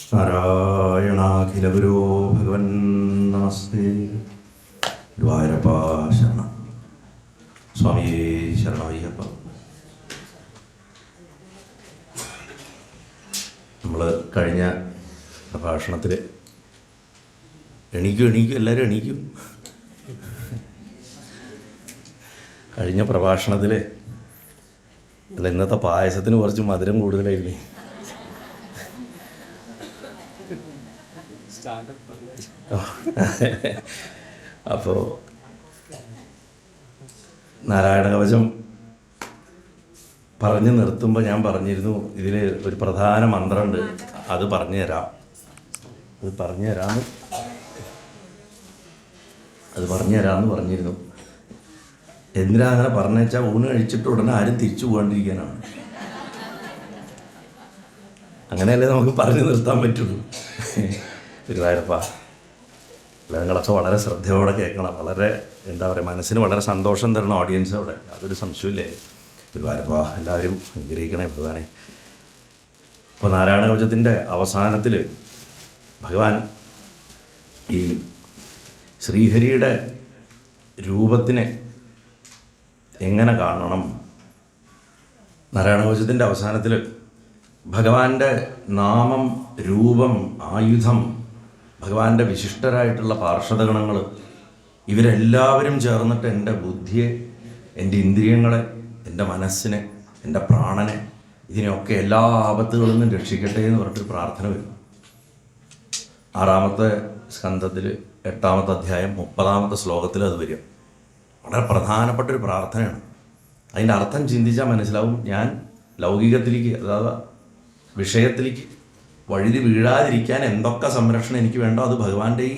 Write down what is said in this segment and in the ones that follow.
നാരായണാഖിലഗുരോ ഭഗവൻ നമസ്തേ. ഗുരുവായൂരപ്പ ശരണം. സ്വാമിയേ ശരണമയ്യപ്പ. നമ്മൾ കഴിഞ്ഞ പ്രഭാഷണത്തിൽ എണീക്കും എല്ലാവരും എണീക്കും. കഴിഞ്ഞ പ്രഭാഷണത്തിൽ അല്ല, ഇന്നത്തെ പായസത്തിന് കുറച്ച് മധുരം കൂടുതലായിരുന്നു. അപ്പോൾ നാരായണ കവചം പറഞ്ഞു നിർത്തുമ്പോൾ ഞാൻ പറഞ്ഞിരുന്നു, ഇതിൽ ഒരു പ്രധാന മന്ത്രമുണ്ട്, അത് പറഞ്ഞു തരാമെന്ന് പറഞ്ഞിരുന്നു. എന്തിനാ അങ്ങനെ പറഞ്ഞാൽ ഊണ് കഴിച്ചിട്ട് ഉടനെ ആരും തിരിച്ചു പോകാണ്ടിരിക്കാനാണ്. അങ്ങനെയല്ലേ നമുക്ക് പറഞ്ഞു നിർത്താൻ പറ്റുള്ളൂ. ഗുരുവായൂരപ്പ, നിങ്ങളൊക്കെ വളരെ ശ്രദ്ധയോടെ കേൾക്കണം. വളരെ എന്താ പറയുക, മനസ്സിന് വളരെ സന്തോഷം തരുന്ന ഓഡിയൻസ് അവിടെ, അതൊരു സംശയമില്ലേ. ഗുരുവായൂരപ്പ എല്ലാവരും അനുഗ്രഹിക്കണേ ഭഗവാനെ. ഇപ്പോൾ നാരായണ കവചത്തിൻ്റെ അവസാനത്തിൽ ഭഗവാൻ ഈ ശ്രീഹരിയുടെ രൂപത്തിനെ എങ്ങനെ കാണണം, നാരായണ കവചത്തിൻ്റെ അവസാനത്തിൽ ഭഗവാന്റെ നാമം, രൂപം, ആയുധം, ഭഗവാന്റെ വിശിഷ്ടരായിട്ടുള്ള പാർഷദഗണങ്ങൾ, ഇവരെല്ലാവരും ചേർന്നിട്ട് എൻ്റെ ബുദ്ധിയെ, എൻ്റെ ഇന്ദ്രിയങ്ങളെ, എൻ്റെ മനസ്സിനെ, എൻ്റെ പ്രാണനെ, ഇതിനെയൊക്കെ എല്ലാ ആപത്തുകളിൽ നിന്നും രക്ഷിക്കട്ടെ എന്ന് പറഞ്ഞിട്ട് പ്രാർത്ഥന വരും. 6-ാമത്തെ സ്കന്ധത്തിൽ 8-ാമത്തെ അധ്യായം 30-ാമത്തെ ശ്ലോകത്തിൽ അത് വരും. വളരെ പ്രധാനപ്പെട്ടൊരു പ്രാർത്ഥനയാണ്. അതിൻ്റെ അർത്ഥം ചിന്തിച്ചാൽ മനസ്സിലാവും. ഞാൻ ലൗകികത്തിലേക്ക്, അതായത് വിഷയത്തിലേക്ക് വഴുതി വീഴാതിരിക്കാൻ എന്തൊക്കെ സംരക്ഷണം എനിക്ക് വേണ്ടോ അത് ഭഗവാന്റെ ഈ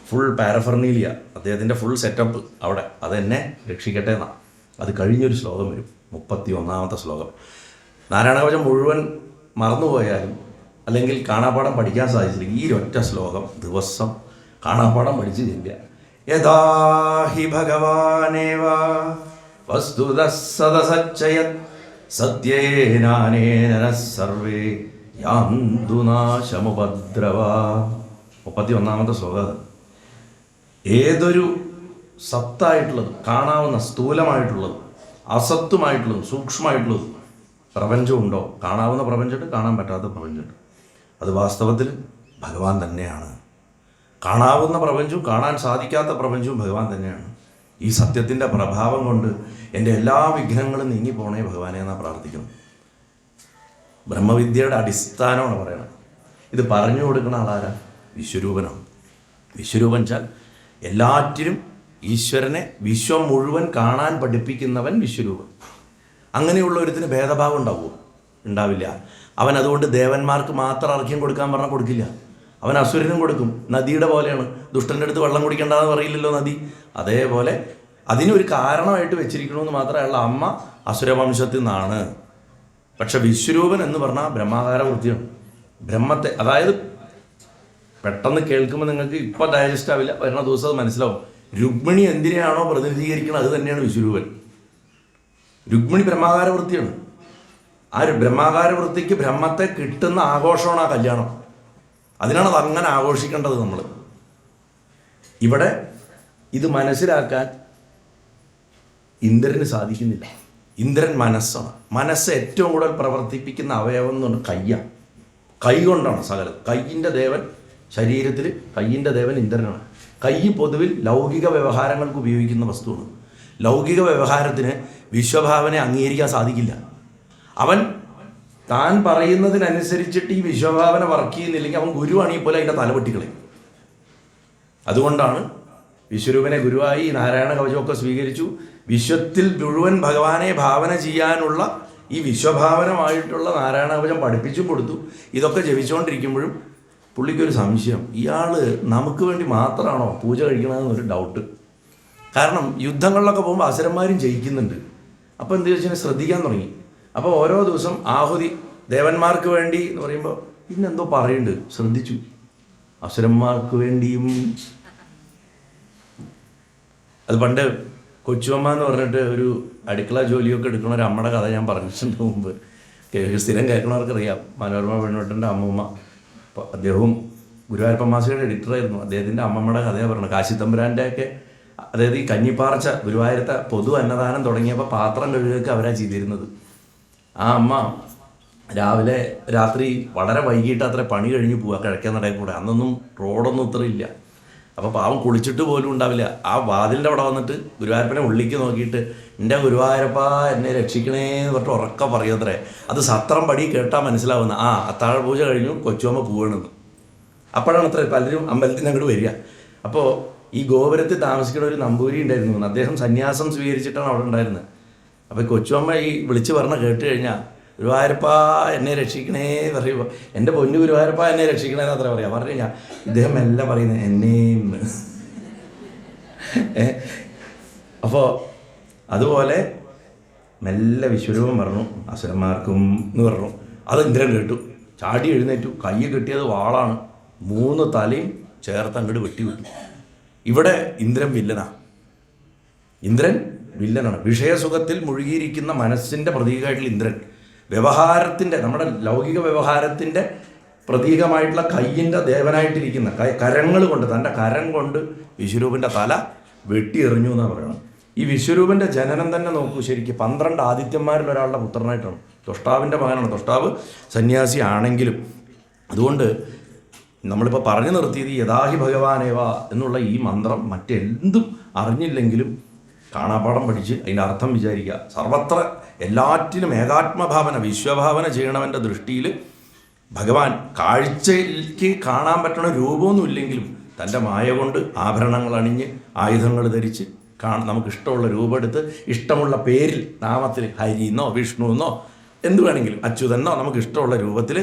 ഫുൾ പാരഫർണീലിയ, അദ്ദേഹത്തിൻ്റെ ഫുൾ സെറ്റപ്പ് അവിടെ, അതെന്നെ രക്ഷിക്കട്ടെ എന്നാണ്. അത് കഴിഞ്ഞൊരു ശ്ലോകം വരും, 31-ാമത്തെ ശ്ലോകം. നാരായണ കവചം മുഴുവൻ മറന്നുപോയാലും അല്ലെങ്കിൽ കാണാപ്പാഠം പഠിക്കാൻ സാധിച്ചില്ലെങ്കിൽ ഈ ഒറ്റ ശ്ലോകം ദിവസം കാണാപ്പാഠം പഠിച്ച് ചെല്ലുക. യഥാ ഹി ഭഗവാനേവ വസ്തുതഃ സദസച്ചയത് സത്യേനാനേന സർവേ യാന്തു നാശമുപദ്രവ. 31-ാമത്തെ ശ്ലോകം. ഏതൊരു സത്തായിട്ടുള്ളത്, കാണാവുന്ന സ്ഥൂലമായിട്ടുള്ളത്, അസത്തുമായിട്ടുള്ളത്, സൂക്ഷ്മമായിട്ടുള്ളത് പ്രപഞ്ചമുണ്ടോ, കാണാവുന്ന പ്രപഞ്ചമുണ്ട്, കാണാൻ പറ്റാത്ത പ്രപഞ്ചമുണ്ട്, അത് വാസ്തവത്തിൽ ഭഗവാൻ തന്നെയാണ്. കാണാവുന്ന പ്രപഞ്ചവും കാണാൻ സാധിക്കാത്ത പ്രപഞ്ചവും ഭഗവാൻ തന്നെയാണ്. ഈ സത്യത്തിൻ്റെ പ്രഭാവം കൊണ്ട് എൻ്റെ എല്ലാ വിഘ്നങ്ങളും നീങ്ങിപ്പോണേ ഭഗവാനെ എന്നാണ് പ്രാർത്ഥിക്കുന്നത്. ബ്രഹ്മവിദ്യയുടെ അടിസ്ഥാനമാണ് പറയണത്. ഇത് പറഞ്ഞു കൊടുക്കുന്ന ആളാരാ? വിശ്വരൂപനാണ്. വിശ്വരൂപൻ വെച്ചാൽ എല്ലാറ്റിനും ഈശ്വരനെ വിശ്വം മുഴുവൻ കാണാൻ പഠിപ്പിക്കുന്നവൻ വിശ്വരൂപൻ. അങ്ങനെയുള്ള ഒരുത്തിന് ഭേദഭാവം ഉണ്ടാവുമോ? ഉണ്ടാവില്ല. അവൻ അതുകൊണ്ട് ദേവന്മാർക്ക് മാത്രം അർഘ്യം കൊടുക്കാൻ പറഞ്ഞാൽ കൊടുക്കില്ല. അവൻ അസുരനും കൊടുക്കും. നദിയുടെ പോലെയാണ്. ദുഷ്ടൻ്റെ അടുത്ത് വെള്ളം കുടിക്കേണ്ടതെന്ന് പറയില്ലല്ലോ നദി. അതേപോലെ അതിനൊരു കാരണമായിട്ട് വെച്ചിരിക്കണമെന്ന് മാത്രമേ ഉള്ള അമ്മ അസുരവംശത്തിൽ നിന്നാണ്. പക്ഷെ വിശ്വരൂപൻ എന്ന് പറഞ്ഞാൽ ബ്രഹ്മാകാര വൃത്തിയാണ്. ബ്രഹ്മത്തെ, അതായത് പെട്ടെന്ന് കേൾക്കുമ്പോൾ നിങ്ങൾക്ക് ഇപ്പോൾ ഡൈജസ്റ്റ് ആവില്ല, വരുന്ന ദിവസം അത് മനസ്സിലാവും. രുക്മിണി എന്തിനെയാണോ പ്രതിനിധീകരിക്കുന്നത് അത് തന്നെയാണ് വിശ്വരൂപൻ. രുക്മിണി ബ്രഹ്മാകാര വൃത്തിയാണ്. ആ ഒരു ബ്രഹ്മാകാര വൃത്തിക്ക് ബ്രഹ്മത്തെ കിട്ടുന്ന ആഘോഷമാണ് ആ കല്യാണം. അതിനാണ് അത് അങ്ങനെ ആഘോഷിക്കേണ്ടത് നമ്മൾ. ഇവിടെ ഇത് മനസ്സിലാക്കാൻ ഇന്ദ്രന് സാധിക്കുന്നില്ല. ഇന്ദ്രൻ മനസ്സാണ്. മനസ്സ് ഏറ്റവും കൂടുതൽ പ്രവർത്തിപ്പിക്കുന്ന അവയവം എന്ന് പറഞ്ഞാൽ കയ്യാണ്. കൈ കൊണ്ടാണ് സകലം. കയ്യിൻ്റെ ദേവൻ, ശരീരത്തിൽ കയ്യിൻ്റെ ദേവൻ ഇന്ദ്രനാണ്. കൈ പൊതുവിൽ ലൗകിക വ്യവഹാരങ്ങൾക്ക് ഉപയോഗിക്കുന്ന വസ്തുവാണ്. ലൗകിക വ്യവഹാരത്തിന് വിശ്വഭാവനെ അംഗീകരിക്കാൻ സാധിക്കില്ല. അവൻ താൻ പറയുന്നതിനനുസരിച്ചിട്ട് ഈ വിശ്വഭാവന വർക്ക് ചെയ്യുന്നില്ലെങ്കിൽ അവൻ ഗുരുവാണെങ്കിൽ പോലെ അതിൻ്റെ തലവെട്ടിക്കളയും. അതുകൊണ്ടാണ് വിശ്വരൂപനെ ഗുരുവായി നാരായണ കവചമൊക്കെ സ്വീകരിച്ചു. വിശ്വത്തിൽ മുഴുവൻ ഭഗവാനെ ഭാവന ചെയ്യാനുള്ള ഈ വിശ്വഭാവനമായിട്ടുള്ള നാരായണ കവചം പഠിപ്പിച്ചും കൊടുത്തു. ഇതൊക്കെ ജപിച്ചുകൊണ്ടിരിക്കുമ്പോഴും പുള്ളിക്കൊരു സംശയം, ഇയാൾ നമുക്ക് വേണ്ടി മാത്രമാണോ പൂജ കഴിക്കണമെന്നൊരു ഡൗട്ട്. കാരണം യുദ്ധങ്ങളിലൊക്കെ പോകുമ്പോൾ അസുരന്മാരും ജയിക്കുന്നുണ്ട്. അപ്പോൾ എന്ത് ചോദിച്ചാൽ ശ്രദ്ധിക്കാൻ തുടങ്ങി. അപ്പോൾ ഓരോ ദിവസം ആഹുതി ദേവന്മാർക്ക് വേണ്ടി എന്ന് പറയുമ്പോൾ പിന്നെന്തോ പറയുന്നുണ്ട്, ശ്രദ്ധിച്ചു. അസുരന്മാർക്ക് വേണ്ടിയും. അത് പണ്ട് കൊച്ചുമ്മ എന്ന് പറഞ്ഞിട്ട് ഒരു അടുക്കള ജോലിയൊക്കെ എടുക്കുന്ന ഒരു അമ്മയുടെ കഥ ഞാൻ പറഞ്ഞിട്ടുണ്ട് മുമ്പ്. സ്ഥിരം കേൾക്കണവർക്കറിയാം. മനോരമ പെൺവട്ടൻ്റെ അമ്മൂമ്മ അപ്പോൾ അദ്ദേഹവും ഗുരുവായൂരപ്പൻ മാസികയുടെ എഡിറ്ററായിരുന്നു. അദ്ദേഹത്തിൻ്റെ അമ്മമ്മയുടെ കഥയാണ് പറഞ്ഞത്. കാശിത്തമ്പുരാൻ്റെയൊക്കെ, അതായത് ഈ കഞ്ഞിപ്പാർച്ച ഗുരുവായൂരത്തെ പൊതു അന്നദാനം തുടങ്ങിയപ്പോൾ പാത്രം കഴുകുകയൊക്കെ അവരാണ് ചെയ്തിരുന്നത്. ആ അമ്മ രാവിലെ രാത്രി വളരെ വൈകിട്ട് അത്ര പണി കഴിഞ്ഞ് പോവുക കിഴക്കേ നടയിൽ കൂടെ. അന്നൊന്നും റോഡൊന്നും ഇത്ര ഇല്ല. അപ്പോൾ പാവം കുളിച്ചിട്ട് പോലും ഉണ്ടാവില്ല. ആ വാതിലിൻ്റെ അവിടെ വന്നിട്ട് ഗുരുവായൂരപ്പനെ ഉള്ളിക്ക് നോക്കിയിട്ട് എൻ്റെ ഗുരുവായൂരപ്പ എന്നെ രക്ഷിക്കണേ എന്ന് പറഞ്ഞിട്ട് ഉറക്കം പറയുമത്രേ. അത് സത്രം പടി കേട്ടാൽ മനസ്സിലാവുന്ന അത്താഴ പൂജ കഴിഞ്ഞു കൊച്ചുമ്മ പോവണമെന്ന്. അപ്പോഴാണ് അത്ര പലരും അമ്പലത്തിൽ അങ്ങോട്ട് വരിക. അപ്പോൾ ഈ ഗോപുരത്തിൽ താമസിക്കുന്ന ഒരു നമ്പൂരി ഉണ്ടായിരുന്നു. അദ്ദേഹം സന്യാസം സ്വീകരിച്ചിട്ടാണ് അവിടെ ഉണ്ടായിരുന്നത്. അപ്പോൾ കൊച്ചുമ്മ ഈ വിളിച്ച് പറഞ്ഞ കേട്ട് കഴിഞ്ഞാൽ ഗുരുവായൂരപ്പ എന്നെ രക്ഷിക്കണേ പറയുമ്പോൾ എൻ്റെ പൊന്നു ഗുരുവായൂരപ്പ എന്നെ രക്ഷിക്കണേന്ന് അത്ര പറയാം. പറഞ്ഞു കഴിഞ്ഞാൽ ഇദ്ദേഹം എല്ലാം പറയുന്നത് എന്നെയും. അപ്പോൾ അതുപോലെ മെല്ലെ വിശ്വരൂപം പറഞ്ഞു അസുരന്മാർക്കും എന്ന് പറഞ്ഞു. അത് ഇന്ദ്രൻ കേട്ടു, ചാടി എഴുന്നേറ്റു. കൈ കെട്ടിയത് വാളാണ്. 3 തലയും ചേർത്ത് അങ്ങോട്ട് വെട്ടിവിട്ടു. ഇവിടെ ഇന്ദ്രൻ വില്ലനാണ്. ഇന്ദ്രൻ വില്ലനാണ്. വിഷയസുഖത്തിൽ മുഴുകിയിരിക്കുന്ന മനസ്സിൻ്റെ പ്രതീകമായിട്ടുള്ള ഇന്ദ്രൻ, വ്യവഹാരത്തിൻ്റെ, നമ്മുടെ ലൗകിക വ്യവഹാരത്തിൻ്റെ പ്രതീകമായിട്ടുള്ള കയ്യിൻ്റെ ദേവനായിട്ടിരിക്കുന്ന കരങ്ങൾ കൊണ്ട്, തൻ്റെ കരം കൊണ്ട് വിശ്വരൂപൻ്റെ തല വെട്ടിയെറിഞ്ഞു എന്നാണ് പറയണം. ഈ വിശ്വരൂപൻ്റെ ജനനം തന്നെ നോക്കൂ, ശരിക്കും 12 ആദിത്യന്മാരിൽ ഒരാളുടെ പുത്രനായിട്ടാണ്. തൊഷ്ടാവിൻ്റെ മകനാണ്. തൊഷ്ടാവ് സന്യാസി ആണെങ്കിലും. അതുകൊണ്ട് നമ്മളിപ്പോൾ പറഞ്ഞു നിർത്തിയത് യഥാഹി ഭഗവാനേവ എന്നുള്ള ഈ മന്ത്രം മറ്റെന്തും അറിഞ്ഞില്ലെങ്കിലും കാണാപ്പാടം പഠിച്ച് അതിൻ്റെ അർത്ഥം വിചാരിക്കുക. സർവത്ര എല്ലാറ്റിലും ഏകാത്മഭാവന, വിശ്വഭാവന ചെയ്യണവൻ്റെ ദൃഷ്ടിയിൽ ഭഗവാൻ കാഴ്ചയ്ക്ക് കാണാൻ പറ്റണ രൂപമൊന്നും ഇല്ലെങ്കിലും തൻ്റെ മായ കൊണ്ട് ആഭരണങ്ങൾ അണിഞ്ഞ് ആയുധങ്ങൾ ധരിച്ച് നമുക്കിഷ്ടമുള്ള രൂപം എടുത്ത് ഇഷ്ടമുള്ള പേരിൽ, നാമത്തിൽ, ഹരിന്നോ വിഷ്ണുവെന്നോ എന്ത് വേണമെങ്കിലും, അച്യുതനോ, നമുക്കിഷ്ടമുള്ള രൂപത്തിൽ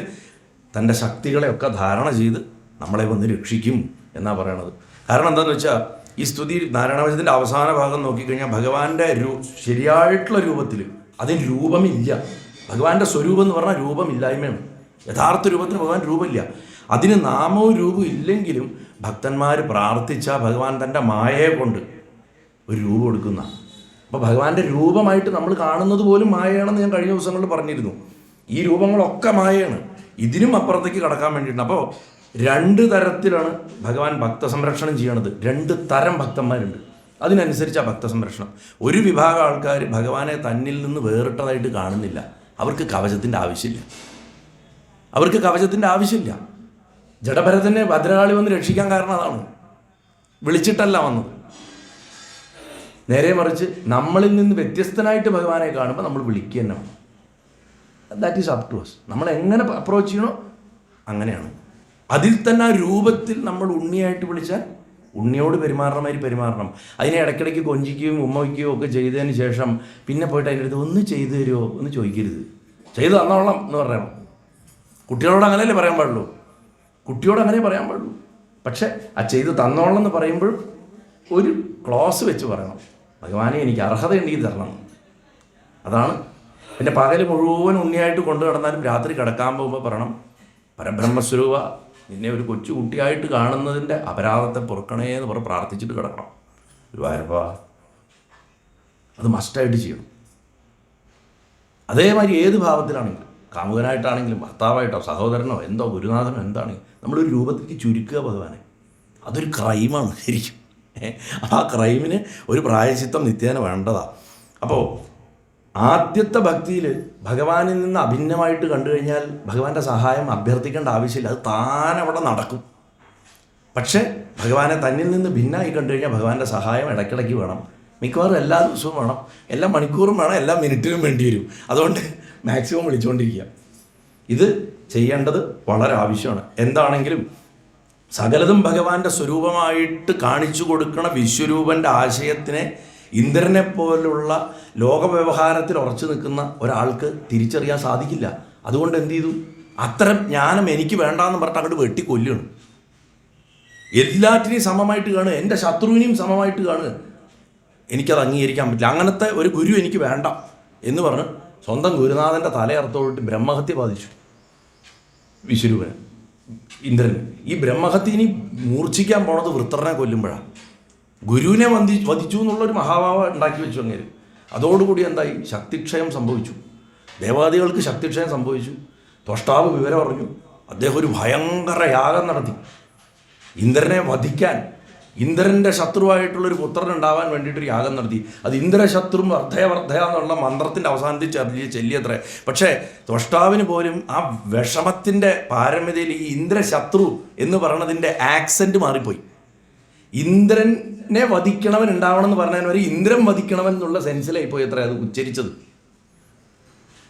തൻ്റെ ശക്തികളെയൊക്കെ ധാരണ ചെയ്ത് നമ്മളെ വന്ന് രക്ഷിക്കും എന്നാണ് പറയണത്. കാരണം എന്താണെന്ന് വെച്ചാൽ ഈ സ്തുതി നാരായണവചനത്തിൻ്റെ അവസാന ഭാഗം നോക്കിക്കഴിഞ്ഞാൽ ഭഗവാന്റെ ശരിയായിട്ടുള്ള രൂപത്തിൽ അതിന് രൂപമില്ല. ഭഗവാന്റെ സ്വരൂപം എന്ന് പറഞ്ഞാൽ രൂപമില്ലായ്മയാണ്. യഥാർത്ഥ രൂപത്തിന് ഭഗവാൻ രൂപമില്ല. അതിന് നാമവും രൂപവും ഇല്ലെങ്കിലും ഭക്തന്മാർ പ്രാർത്ഥിച്ച ഭഗവാൻ തൻ്റെ മായയെ കൊണ്ട് ഒരു രൂപം എടുക്കുന്ന. അപ്പോൾ ഭഗവാന്റെ രൂപമായിട്ട് നമ്മൾ കാണുന്നത് പോലും മായയാണെന്ന് ഞാൻ കഴിഞ്ഞ ദിവസങ്ങളിൽ പറഞ്ഞിരുന്നു. ഈ രൂപങ്ങളൊക്കെ മായയാണ്. ഇതിനും അപ്പുറത്തേക്ക് കടക്കാൻ വേണ്ടിയിട്ടുണ്ട്. അപ്പോൾ 2 തരത്തിലാണ് ഭഗവാൻ ഭക്തസംരക്ഷണം ചെയ്യണത്. 2 തരം ഭക്തന്മാരുണ്ട്. അതിനനുസരിച്ചാണ് ഭക്തസംരക്ഷണം. ഒരു വിഭാഗം ആൾക്കാർ ഭഗവാനെ തന്നിൽ നിന്ന് വേറിട്ടതായിട്ട് കാണുന്നില്ല. അവർക്ക് കവചത്തിൻ്റെ ആവശ്യമില്ല. ജഡഭരതനെ ഭദ്രകാളി വന്ന് രക്ഷിക്കാൻ കാരണം അതാണ്. വിളിച്ചിട്ടല്ല വന്നത്. നേരെ മറിച്ച് നമ്മളിൽ നിന്ന് വ്യത്യസ്തനായിട്ട് ഭഗവാനെ കാണുമ്പോൾ നമ്മൾ വിളിക്കുക തന്നെ വേണം. That is up to us. നമ്മൾ എങ്ങനെ അപ്രോച്ച് ചെയ്യണോ അങ്ങനെയാണ്. അതിൽ തന്നെ ആ രൂപത്തിൽ നമ്മൾ ഉണ്ണിയായിട്ട് വിളിച്ചാൽ ഉണ്ണിയോട് പെരുമാറണം. അതിനെ ഇടയ്ക്കിടയ്ക്ക് കൊഞ്ചിക്കുകയും ഉമ്മ വയ്ക്കുകയോ ഒക്കെ ചെയ്തതിന് ശേഷം പിന്നെ പോയിട്ട് അതിൻ്റെ അടുത്ത് ഒന്ന് ചെയ്തു തരുമോ എന്ന് ചോദിക്കരുത്. ചെയ്തു തന്നോളാം എന്ന് പറയണം. കുട്ടികളോട് അങ്ങനെയല്ലേ പറയാൻ പാടുള്ളൂ. പക്ഷേ ആ ചെയ്ത് തന്നോളാം എന്ന് പറയുമ്പോൾ ഒരു ക്ലോസ് വെച്ച് പറയണം. ഭഗവാനെ എനിക്ക് അർഹതയുണ്ടെങ്കിൽ തരണം. അതാണ്. പിന്നെ പകൽ മുഴുവൻ ഉണ്ണിയായിട്ട് കൊണ്ടു നടന്നാലും രാത്രി കിടക്കാൻ പോകുമ്പോൾ പറയണം, പരബ്രഹ്മസ്വരൂപ നിന്നെ ഒരു കൊച്ചു കുട്ടിയായിട്ട് കാണുന്നതിൻ്റെ അപരാധത്തെ പൊറുക്കണേ എന്ന് പറഞ്ഞ് പ്രാർത്ഥിച്ചിട്ട് കിടക്കണം. ഗുരുവായൂരപ്പ. അത് മസ്റ്റായിട്ട് ചെയ്യണം. അതേമാതിരി ഏത് ഭാവത്തിലാണെങ്കിലും, കാമുകനായിട്ടാണെങ്കിലും ഭർത്താവായിട്ടോ സഹോദരനോ എന്തോ ഗുരുനാഥനോ എന്താണെങ്കിലും നമ്മളൊരു രൂപത്തിലേക്ക് ചുരുക്കുക ഭഗവാനെ. അതൊരു ക്രൈമാണ് ശരിക്കും. ആ ക്രൈമിന് ഒരു പ്രായശ്ചിത്തം നിത്യേന വേണ്ടതാണ്. അപ്പോൾ ആദ്യത്തെ ഭക്തിയിൽ ഭഗവാനിൽ നിന്ന് അഭിന്നമായിട്ട് കണ്ടു കഴിഞ്ഞാൽ ഭഗവാന്റെ സഹായം അഭ്യർത്ഥിക്കേണ്ട ആവശ്യമില്ല. അത് താനവിടെ നടക്കും. പക്ഷേ ഭഗവാനെ തന്നിൽ നിന്ന് ഭിന്നമായി കണ്ടു കഴിഞ്ഞാൽ ഭഗവാന്റെ സഹായം ഇടയ്ക്കിടയ്ക്ക് വേണം. മിക്കവാറും എല്ലാ ദിവസവും വേണം, എല്ലാ മണിക്കൂറും വേണം, എല്ലാ മിനിറ്റിനും വേണ്ടി വരും. അതുകൊണ്ട് മാക്സിമം വിളിച്ചുകൊണ്ടിരിക്കുക. ഇത് ചെയ്യേണ്ടത് വളരെ ആവശ്യമാണ്. എന്താണെങ്കിലും സകലതും ഭഗവാന്റെ സ്വരൂപമായിട്ട് കാണിച്ചു കൊടുക്കണ വിശ്വരൂപൻ്റെ ആശയത്തിനെ ഇന്ദ്രനെ പോലുള്ള ലോകവ്യവഹാരത്തിൽ ഉറച്ചു നിൽക്കുന്ന ഒരാൾക്ക് തിരിച്ചറിയാൻ സാധിക്കില്ല. അതുകൊണ്ട് എന്ത് ചെയ്തു? അത്തരം ജ്ഞാനം എനിക്ക് വേണ്ടാന്ന് പറഞ്ഞിട്ട് അങ്ങോട്ട് വെട്ടിക്കൊല്ലുകയാണ്. എല്ലാറ്റിനെയും സമമായിട്ട് കാണുക, എൻ്റെ ശത്രുവിനെയും സമമായിട്ട് കാണുക. എനിക്കത് അംഗീകരിക്കാൻ പറ്റില്ല. അങ്ങനത്തെ ഒരു ഗുരു എനിക്ക് വേണ്ട എന്ന് പറഞ്ഞ് സ്വന്തം ഗുരുനാഥൻ്റെ തലയർത്തോട്ട് ബ്രഹ്മഹത്യ ബാധിച്ചു വിശ്വരൂപന്, ഇന്ദ്രന്. ഈ ബ്രഹ്മഹത്യ ഇനി മൂർച്ഛിക്കാൻ പോണത് വൃത്രനെ കൊല്ലുമ്പോഴാണ്. ഗുരുവിനെ വധിച്ചു എന്നുള്ളൊരു മഹാഭാവം ഉണ്ടാക്കി വെച്ചു അങ്ങനെ. അതോടുകൂടി എന്തായി? ശക്തിക്ഷയം സംഭവിച്ചു. ദേവാദികൾക്ക് ശക്തിക്ഷയം സംഭവിച്ചു. ത്വഷ്ടാവ് വിവരം അറിഞ്ഞു. അദ്ദേഹം ഒരു ഭയങ്കര യാഗം നടത്തി ഇന്ദ്രനെ വധിക്കാൻ. ഇന്ദ്രൻ്റെ ശത്രുവായിട്ടുള്ളൊരു പുത്രൻ ഉണ്ടാവാൻ വേണ്ടിയിട്ടൊരു യാഗം നടത്തി. അത് ഇന്ദ്രശത്രു വർദ്ധയ എന്നുള്ള മന്ത്രത്തിൻ്റെ അവസാനത്തിൽ ചെല്ലിയത്രേ. പക്ഷേ ത്വഷ്ടാവിന് പോലും ആ വിഷമത്തിൻ്റെ പാരമ്യതയിൽ ഈ ഇന്ദ്രശത്രു എന്ന് പറയുന്നതിൻ്റെ ആക്സെൻറ്റ് മാറിപ്പോയി. ഇന്ദ്രനെ വധിക്കണവൻ ഉണ്ടാവണം എന്ന് പറഞ്ഞാൽ വരെ ഇന്ദ്രൻ വധിക്കണവൻ എന്നുള്ള സെൻസിലായി പോയി അത്ര അത് ഉച്ചരിച്ചത്.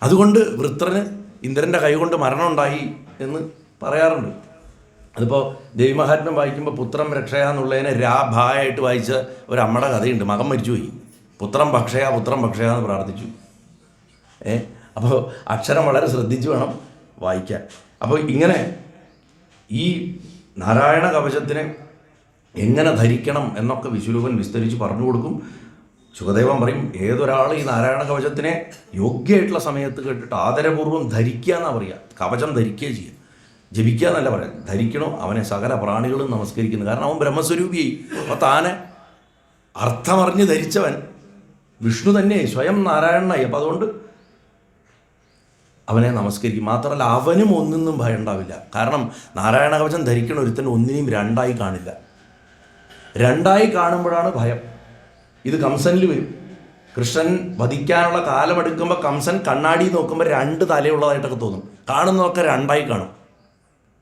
അതുകൊണ്ട് വൃത്രന് ഇന്ദ്രൻ്റെ കൈകൊണ്ട് മരണം ഉണ്ടായി എന്ന് പറയാറുണ്ട്. അതിപ്പോൾ ദേവിമഹാത്മ്യം വായിക്കുമ്പോൾ പുത്രം രക്ഷയ എന്നുള്ളതിനെ രാഭായായിട്ട് വായിച്ച ഒരമ്മയുടെ കഥയുണ്ട്. മകൻ മരിച്ചുപോയി, പുത്രം ഭക്ഷയ എന്ന് പ്രാർത്ഥിച്ചു. അപ്പോൾ അക്ഷരം വളരെ ശ്രദ്ധിച്ച് വേണം വായിക്കാൻ. അപ്പോൾ ഇങ്ങനെ ഈ നാരായണ കവചത്തിനെ എങ്ങനെ ധരിക്കണം എന്നൊക്കെ വിശ്വരൂപൻ വിസ്തരിച്ച് പറഞ്ഞു കൊടുക്കും. സുഖദേവൻ പറയും, ഏതൊരാൾ ഈ നാരായണ കവചത്തിനെ യോഗ്യമായിട്ടുള്ള സമയത്ത് കേട്ടിട്ട് ആദരപൂർവ്വം ധരിക്കുക എന്നാണ് പറയുക. കവചം ധരിക്കുകയും ചെയ്യുക, ജപിക്കുക എന്നല്ല പറയാം, ധരിക്കണോ. അവനെ സകല പ്രാണികളും നമസ്കരിക്കുന്നു. കാരണം അവൻ ബ്രഹ്മസ്വരൂപിയായി. അപ്പോൾ താനെ അർത്ഥമറിഞ്ഞ് ധരിച്ചവൻ വിഷ്ണു തന്നെ സ്വയം നാരായണനായി. അപ്പം അതുകൊണ്ട് അവനെ നമസ്കരിക്കും. മാത്രമല്ല അവനും ഒന്നിനും ഭയം ഉണ്ടാവില്ല. കാരണം നാരായണ കവചം ധരിക്കണ ഒരുത്തൻ ഒന്നിനെയും രണ്ടായി കാണില്ല. രണ്ടായി കാണുമ്പോഴാണ് ഭയം. ഇത് കംസനിൽ വരും. കൃഷ്ണൻ വധിക്കാനുള്ള കാലമെടുക്കുമ്പോൾ കംസൻ കണ്ണാടി നോക്കുമ്പോൾ രണ്ട് തലയുള്ളതായിട്ടൊക്കെ തോന്നും. കാണുന്നതൊക്കെ രണ്ടായി കാണും.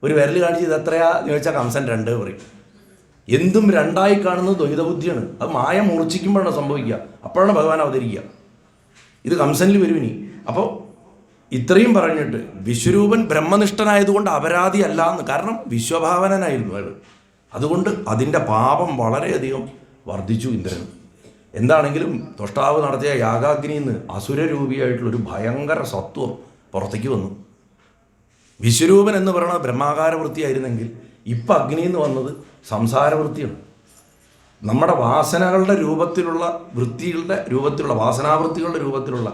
ഒരു വിരൽ കാണിച്ച് ഇത് എത്രയാ എന്ന് ചോദിച്ചാൽ കംസൻ 2 പറയും. എന്തും രണ്ടായി കാണുന്നത് ദ്വൈതബുദ്ധിയാണ്. അത് മായ മൂർച്ഛിക്കുമ്പോഴാണ് സംഭവിക്കുക. അപ്പോഴാണ് ഭഗവാൻ അവതരിക്കുക. ഇത് കംസനിൽ വരും ഇനി. അപ്പോൾ ഇത്രയും പറഞ്ഞിട്ട് വിശ്വരൂപൻ ബ്രഹ്മനിഷ്ഠനായതുകൊണ്ട് അപരാധി അല്ല എന്ന്. കാരണം വിശ്വഭാവനനായിരുന്നു അയാൾ. അതുകൊണ്ട് അതിൻ്റെ പാപം വളരെയധികം വർദ്ധിച്ചു ഇന്ദ്രൻ. എന്താണെങ്കിലും ത്വഷ്ടാവ് നടത്തിയ യാഗാഗ്നിയിൽ നിന്ന് അസുരരൂപിയായിട്ടുള്ളൊരു ഭയങ്കര സത്വം പുറത്തേക്ക് വന്നു. വിശ്വരൂപൻ എന്ന് പറയുന്നത് ബ്രഹ്മാകാര വൃത്തിയായിരുന്നെങ്കിൽ ഇപ്പം അഗ്നിയിൽ നിന്ന് വന്നത് സംസാരവൃത്തിയാണ്. നമ്മുടെ വാസനകളുടെ രൂപത്തിലുള്ള വാസനാവൃത്തികളുടെ രൂപത്തിലുള്ള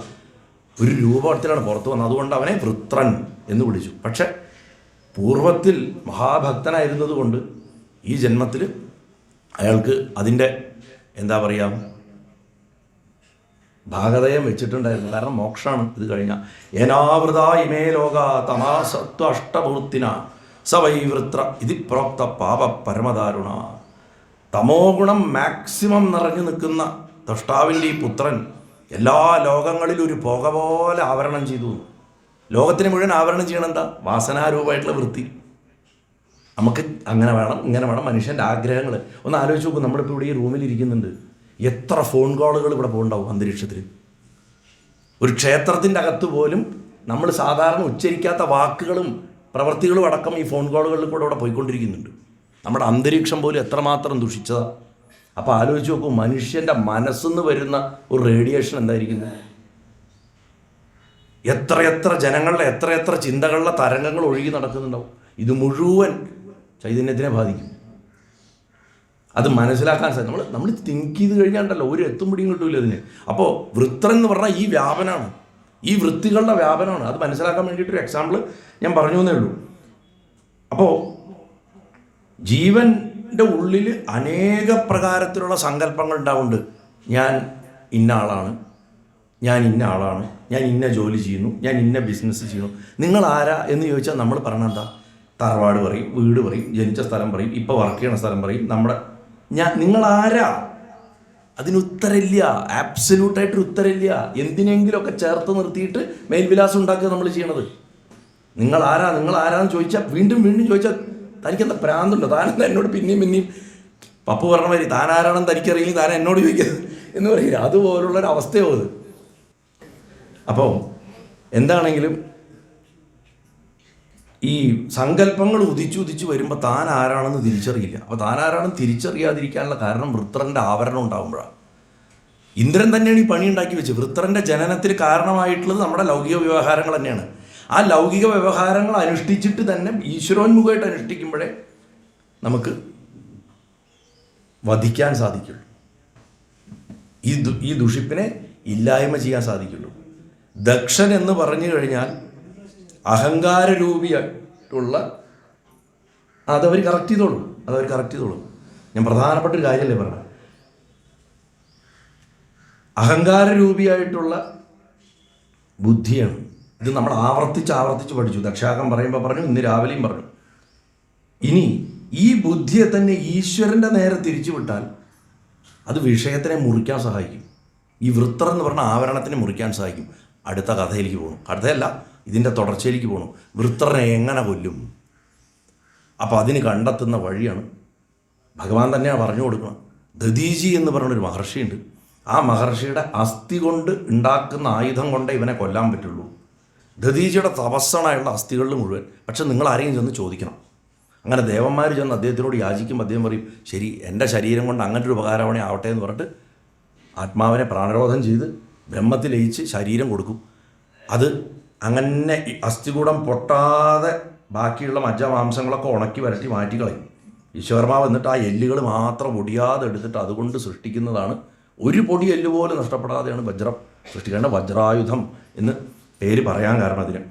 ഒരു രൂപത്തിലാണ് പുറത്തു വന്നത്. അതുകൊണ്ട് അവനെ വൃത്രൻ എന്ന് വിളിച്ചു. പക്ഷെ പൂർവത്തിൽ മഹാഭക്തനായിരുന്നത് കൊണ്ട് ഈ ജന്മത്തിൽ അയാൾക്ക് അതിൻ്റെ എന്താ പറയുക ഭാഗതയം വെച്ചിട്ടുണ്ടായിരുന്നു. കാരണം മോക്ഷമാണ് ഇത് കഴിഞ്ഞാൽ. ഏനാവൃത ഇമേ ലോക തമാസത്വ അഷ്ടഭൂർത്തിന സവൈവൃത്ര ഇതി പ്രോക്ത പാപ പരമദാരുണ. തമോ ഗുണം മാക്സിമം നിറഞ്ഞു നിൽക്കുന്ന ത്വഷ്ടാവിൻ്റെ ഈ പുത്രൻ എല്ലാ ലോകങ്ങളിലും ഒരു പുക പോലെ ആവരണം ചെയ്തു. ലോകത്തിന് മുഴുവൻ ആവരണം ചെയ്യണം എന്താ? വാസനാരൂപമായിട്ടുള്ള വൃത്തി. നമുക്ക് അങ്ങനെ വേണം, ഇങ്ങനെ വേണം, മനുഷ്യൻ്റെ ആഗ്രഹങ്ങൾ. ഒന്ന് ആലോചിച്ച് നോക്കും. നമ്മളിപ്പോൾ ഇവിടെ ഈ റൂമിൽ ഇരിക്കുന്നുണ്ട്, എത്ര ഫോൺ കോളുകൾ ഇവിടെ പോകുന്നുണ്ടാവും അന്തരീക്ഷത്തിൽ. ഒരു ക്ഷേത്രത്തിൻ്റെ അകത്ത് പോലും നമ്മൾ സാധാരണ ഉച്ചരിക്കാത്ത വാക്കുകളും പ്രവൃത്തികളും അടക്കം ഈ ഫോൺ കോളുകളിൽ കൂടെ ഇവിടെ പോയിക്കൊണ്ടിരിക്കുന്നുണ്ട്. നമ്മുടെ അന്തരീക്ഷം പോലും എത്രമാത്രം ദുഷിച്ചതാണ്. അപ്പോൾ ആലോചിച്ച് നോക്കൂ, മനുഷ്യൻ്റെ മനസ്സെന്ന് വരുന്ന ഒരു റേഡിയേഷൻ എന്തായിരിക്കുന്നു. എത്രയെത്ര ജനങ്ങളുടെ എത്രയെത്ര ചിന്തകളുടെ തരംഗങ്ങൾ ഒഴുകി നടക്കുന്നുണ്ടാവും. ഇത് മുഴുവൻ ചൈതന്യത്തിനെ ബാധിക്കും. അത് മനസ്സിലാക്കാൻ സാധിക്കും. നമ്മൾ തിങ്ക് ചെയ്ത് കഴിഞ്ഞാണ്ടല്ലോ ഒരു എത്തും പിടിയും കിട്ടൂല അതിന്. അപ്പോൾ വൃത്രൻ എന്ന് പറഞ്ഞാൽ ഈ വ്യാപനമാണ്, ഈ വൃത്തികളുടെ വ്യാപനമാണ്. അത് മനസ്സിലാക്കാൻ വേണ്ടിയിട്ടൊരു എക്സാമ്പിൾ ഞാൻ പറഞ്ഞു എന്നേ ഉള്ളൂ. അപ്പോൾ ജീവൻ്റെ ഉള്ളിൽ അനേക പ്രകാരത്തിലുള്ള സങ്കല്പങ്ങൾ ഉണ്ടാവുന്നുണ്ട്. ഞാൻ ഇന്ന ആളാണ്, ഞാൻ ഇന്ന ആളാണ്, ഞാൻ ഇന്ന ജോലി ചെയ്യുന്നു, ഞാൻ ഇന്ന ബിസിനസ് ചെയ്യുന്നു. നിങ്ങൾ ആരാ എന്ന് ചോദിച്ചാൽ നമ്മൾ പറഞ്ഞ എന്താ? തറവാട് പറയും, വീട് പറയും, ജനിച്ച സ്ഥലം പറയും, ഇപ്പോൾ വർക്ക് ചെയ്യണ സ്ഥലം പറയും. നിങ്ങളാരാ? അതിനുത്തരമില്ല, ആബ്സല്യൂട്ടായിട്ടൊരു ഉത്തരമില്ല. എന്തിനെങ്കിലുമൊക്കെ ചേർത്ത് നിർത്തിയിട്ട് മേൽവിലാസം ഉണ്ടാക്കുക നമ്മൾ ചെയ്യണത്. നിങ്ങളാരാന്ന് ചോദിച്ചാൽ വീണ്ടും ചോദിച്ചാൽ തനിക്കെന്താ പ്രാന്തുണ്ടോ? താനെന്താ എന്നോട് പിന്നെയും പപ്പു പറഞ്ഞ മാതിരി താനാരാണെന്ന് തനിക്കറിയില്ലെങ്കിൽ താൻ എന്നോട് ചോദിക്കുന്നത് എന്ന് പറയില്ല. അതുപോലുള്ളൊരു അവസ്ഥയോ അത്. അപ്പോൾ എന്താണെങ്കിലും ഈ സങ്കല്പങ്ങൾ ഉദിച്ചു വരുമ്പോൾ താൻ ആരാണെന്ന് തിരിച്ചറിയില്ല. അപ്പോൾ താൻ ആരാണെന്ന് തിരിച്ചറിയാതിരിക്കാനുള്ള കാരണം വൃത്രൻ്റെ ആവരണം ഉണ്ടാകുമ്പോഴാണ്. ഇന്ദ്രൻ തന്നെയാണ് ഈ പണി ഉണ്ടാക്കി വെച്ചത്. വൃത്രൻ്റെ ജനനത്തിന് കാരണമായിട്ടുള്ളത് നമ്മുടെ ലൗകിക വ്യവഹാരങ്ങൾ തന്നെയാണ്. ആ ലൗകിക വ്യവഹാരങ്ങൾ അനുഷ്ഠിച്ചിട്ട് തന്നെ ഈശ്വരോന്മുഖമായിട്ട് അനുഷ്ഠിക്കുമ്പോഴേ നമുക്ക് വധിക്കാൻ സാധിക്കുള്ളൂ. ഈ ദുഷിപ്പിനെ ഇല്ലായ്മ ചെയ്യാൻ സാധിക്കുള്ളൂ. ദക്ഷൻ എന്ന് പറഞ്ഞു കഴിഞ്ഞാൽ അഹങ്കാരരൂപിയായിട്ടുള്ള അതവർ കറക്റ്റ് ചെയ്തോളും. ഞാൻ പ്രധാനപ്പെട്ട ഒരു കാര്യമല്ലേ പറഞ്ഞത്. അഹങ്കാരരൂപിയായിട്ടുള്ള ബുദ്ധിയാണ് ഇത് നമ്മൾ ആവർത്തിച്ച് പഠിച്ചു. ദക്ഷാകം പറയുമ്പോൾ പറഞ്ഞു, ഇന്ന് രാവിലെയും പറഞ്ഞു. ഇനി ഈ ബുദ്ധിയെ തന്നെ ഈശ്വരൻ്റെ നേരെ തിരിച്ചു വിട്ടാൽ അത് വിഷയത്തിനെ മുറിക്കാൻ സഹായിക്കും. ഈ വൃത്തർ എന്ന് പറഞ്ഞ ആവരണത്തിനെ മുറിക്കാൻ സഹായിക്കും. അടുത്ത കഥയിലേക്ക് പോകണം. കഥയല്ല, ഇതിൻ്റെ തുടർച്ചയിലേക്ക് പോകണം. വൃത്രനെ എങ്ങനെ കൊല്ലും? അപ്പോൾ അതിന് കണ്ടെത്തുന്ന വഴിയാണ് ഭഗവാൻ തന്നെയാണ് പറഞ്ഞു കൊടുക്കണം. ദധീജി എന്ന് പറഞ്ഞൊരു മഹർഷിയുണ്ട്. ആ മഹർഷിയുടെ അസ്ഥി കൊണ്ട് ഉണ്ടാക്കുന്ന ആയുധം കൊണ്ടേ ഇവനെ കൊല്ലാൻ പറ്റുള്ളൂ. ദധീജിയുടെ തപസ്സണായുള്ള അസ്ഥികളിൽ മുഴുവൻ. പക്ഷെ നിങ്ങൾ ആരെങ്കിലും ചെന്ന് ചോദിക്കണം. അങ്ങനെ ദേവന്മാർ ചെന്ന് അദ്ദേഹത്തിനോട് യാചിക്കും. അദ്ദേഹം പറയും, ശരി, എൻ്റെ ശരീരം കൊണ്ട് അങ്ങനെ ഒരു ഉപകാരവണേ ആവട്ടെ എന്ന് പറഞ്ഞിട്ട് ആത്മാവിനെ പ്രാണരോധം ചെയ്ത് ബ്രഹ്മത്തിൽ ലയിച്ച് ശരീരം കൊടുക്കും. അത് അങ്ങനെ അസ്ഥികൂടം പൊട്ടാതെ ബാക്കിയുള്ള മജ്ജമാംസങ്ങളൊക്കെ ഉണക്കി വരട്ടി മാറ്റിക്കളയും. ഈശ്വരമാവ് എന്നിട്ട് ആ എല്ലുകൾ മാത്രം ഒടിയാതെ എടുത്തിട്ട് അതുകൊണ്ട് സൃഷ്ടിക്കുന്നതാണ്. ഒരു പൊടി എല്ല് പോലും നഷ്ടപ്പെടാതെയാണ് വജ്രം സൃഷ്ടിക്കേണ്ട. വജ്രായുധം എന്ന് പേര് പറയാൻ കാരണം അതിന്.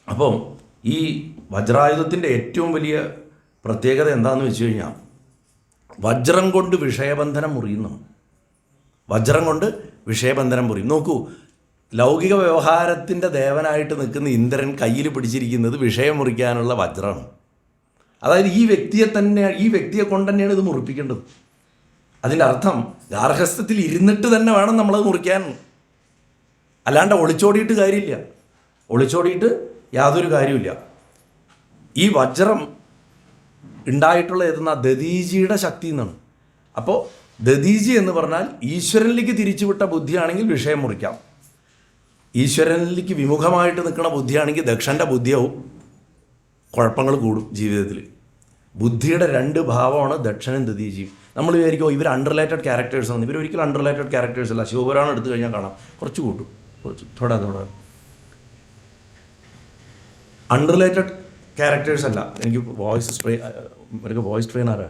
അപ്പോൾ ഈ വജ്രായുധത്തിൻ്റെ ഏറ്റവും വലിയ പ്രത്യേകത എന്താണെന്ന് വെച്ച് കഴിഞ്ഞാൽ വജ്രം കൊണ്ട് വിഷയബന്ധനം മുറിയുന്നു. വജ്രം കൊണ്ട് വിഷയബന്ധനം മുറിയും. നോക്കൂ, ലൗകിക വ്യവഹാരത്തിൻ്റെ ദേവനായിട്ട് നിൽക്കുന്ന ഇന്ദ്രൻ കയ്യിൽ പിടിച്ചിരിക്കുന്നത് വിഷയം മുറിക്കാനുള്ള വജ്രമാണ്. അതായത് ഈ വ്യക്തിയെ കൊണ്ട് തന്നെയാണ് ഇത് മുറിപ്പിക്കേണ്ടത്. അതിൻ്റെ അർത്ഥം ഗാർഹസ്ഥ്യത്തിൽ ഇരുന്നിട്ട് തന്നെ വേണം നമ്മളത് മുറിക്കാൻ. അല്ലാണ്ട് ഒളിച്ചോടിയിട്ട് കാര്യമില്ല. ഒളിച്ചോടിയിട്ട് യാതൊരു കാര്യമില്ല. ഈ വജ്രം ഉണ്ടായിട്ടുള്ള ഏതെന്നാ ദധീജിയുടെ ശക്തി എന്നാണ്. അപ്പോൾ ദധീജി എന്ന് പറഞ്ഞാൽ ഈശ്വരനിലേക്ക് തിരിച്ചുവിട്ട ബുദ്ധിയാണെങ്കിൽ വിഷയം മുറിക്കാം. ഈശ്വരനിലേക്ക് വിമുഖമായിട്ട് നിൽക്കുന്ന ബുദ്ധിയാണെങ്കിൽ ദക്ഷൻ്റെ ബുദ്ധിയാവും, കുഴപ്പങ്ങൾ കൂടും ജീവിതത്തിൽ. ബുദ്ധിയുടെ രണ്ട് ഭാവമാണ് ദക്ഷനും ദധീജിയും. നമ്മൾ വിചാരിക്കുമോ ഇവർ അൺറിലേറ്റഡ് ക്യാരക്ടേഴ്സാണ്. ഇവരൊരിക്കലും അൺറിലേറ്റഡ് ക്യാരക്ടേഴ്സ് അല്ല. ശിവപുരാണം എടുത്തു കഴിഞ്ഞാൽ കാണാം, കുറച്ച് കൂട്ടും, കുറച്ച് തൊടാ അൺറിലേറ്റഡ് ക്യാരക്ടേഴ്സ് അല്ല. എനിക്ക് വോയിസ് ട്രെയിൻ ആരാ?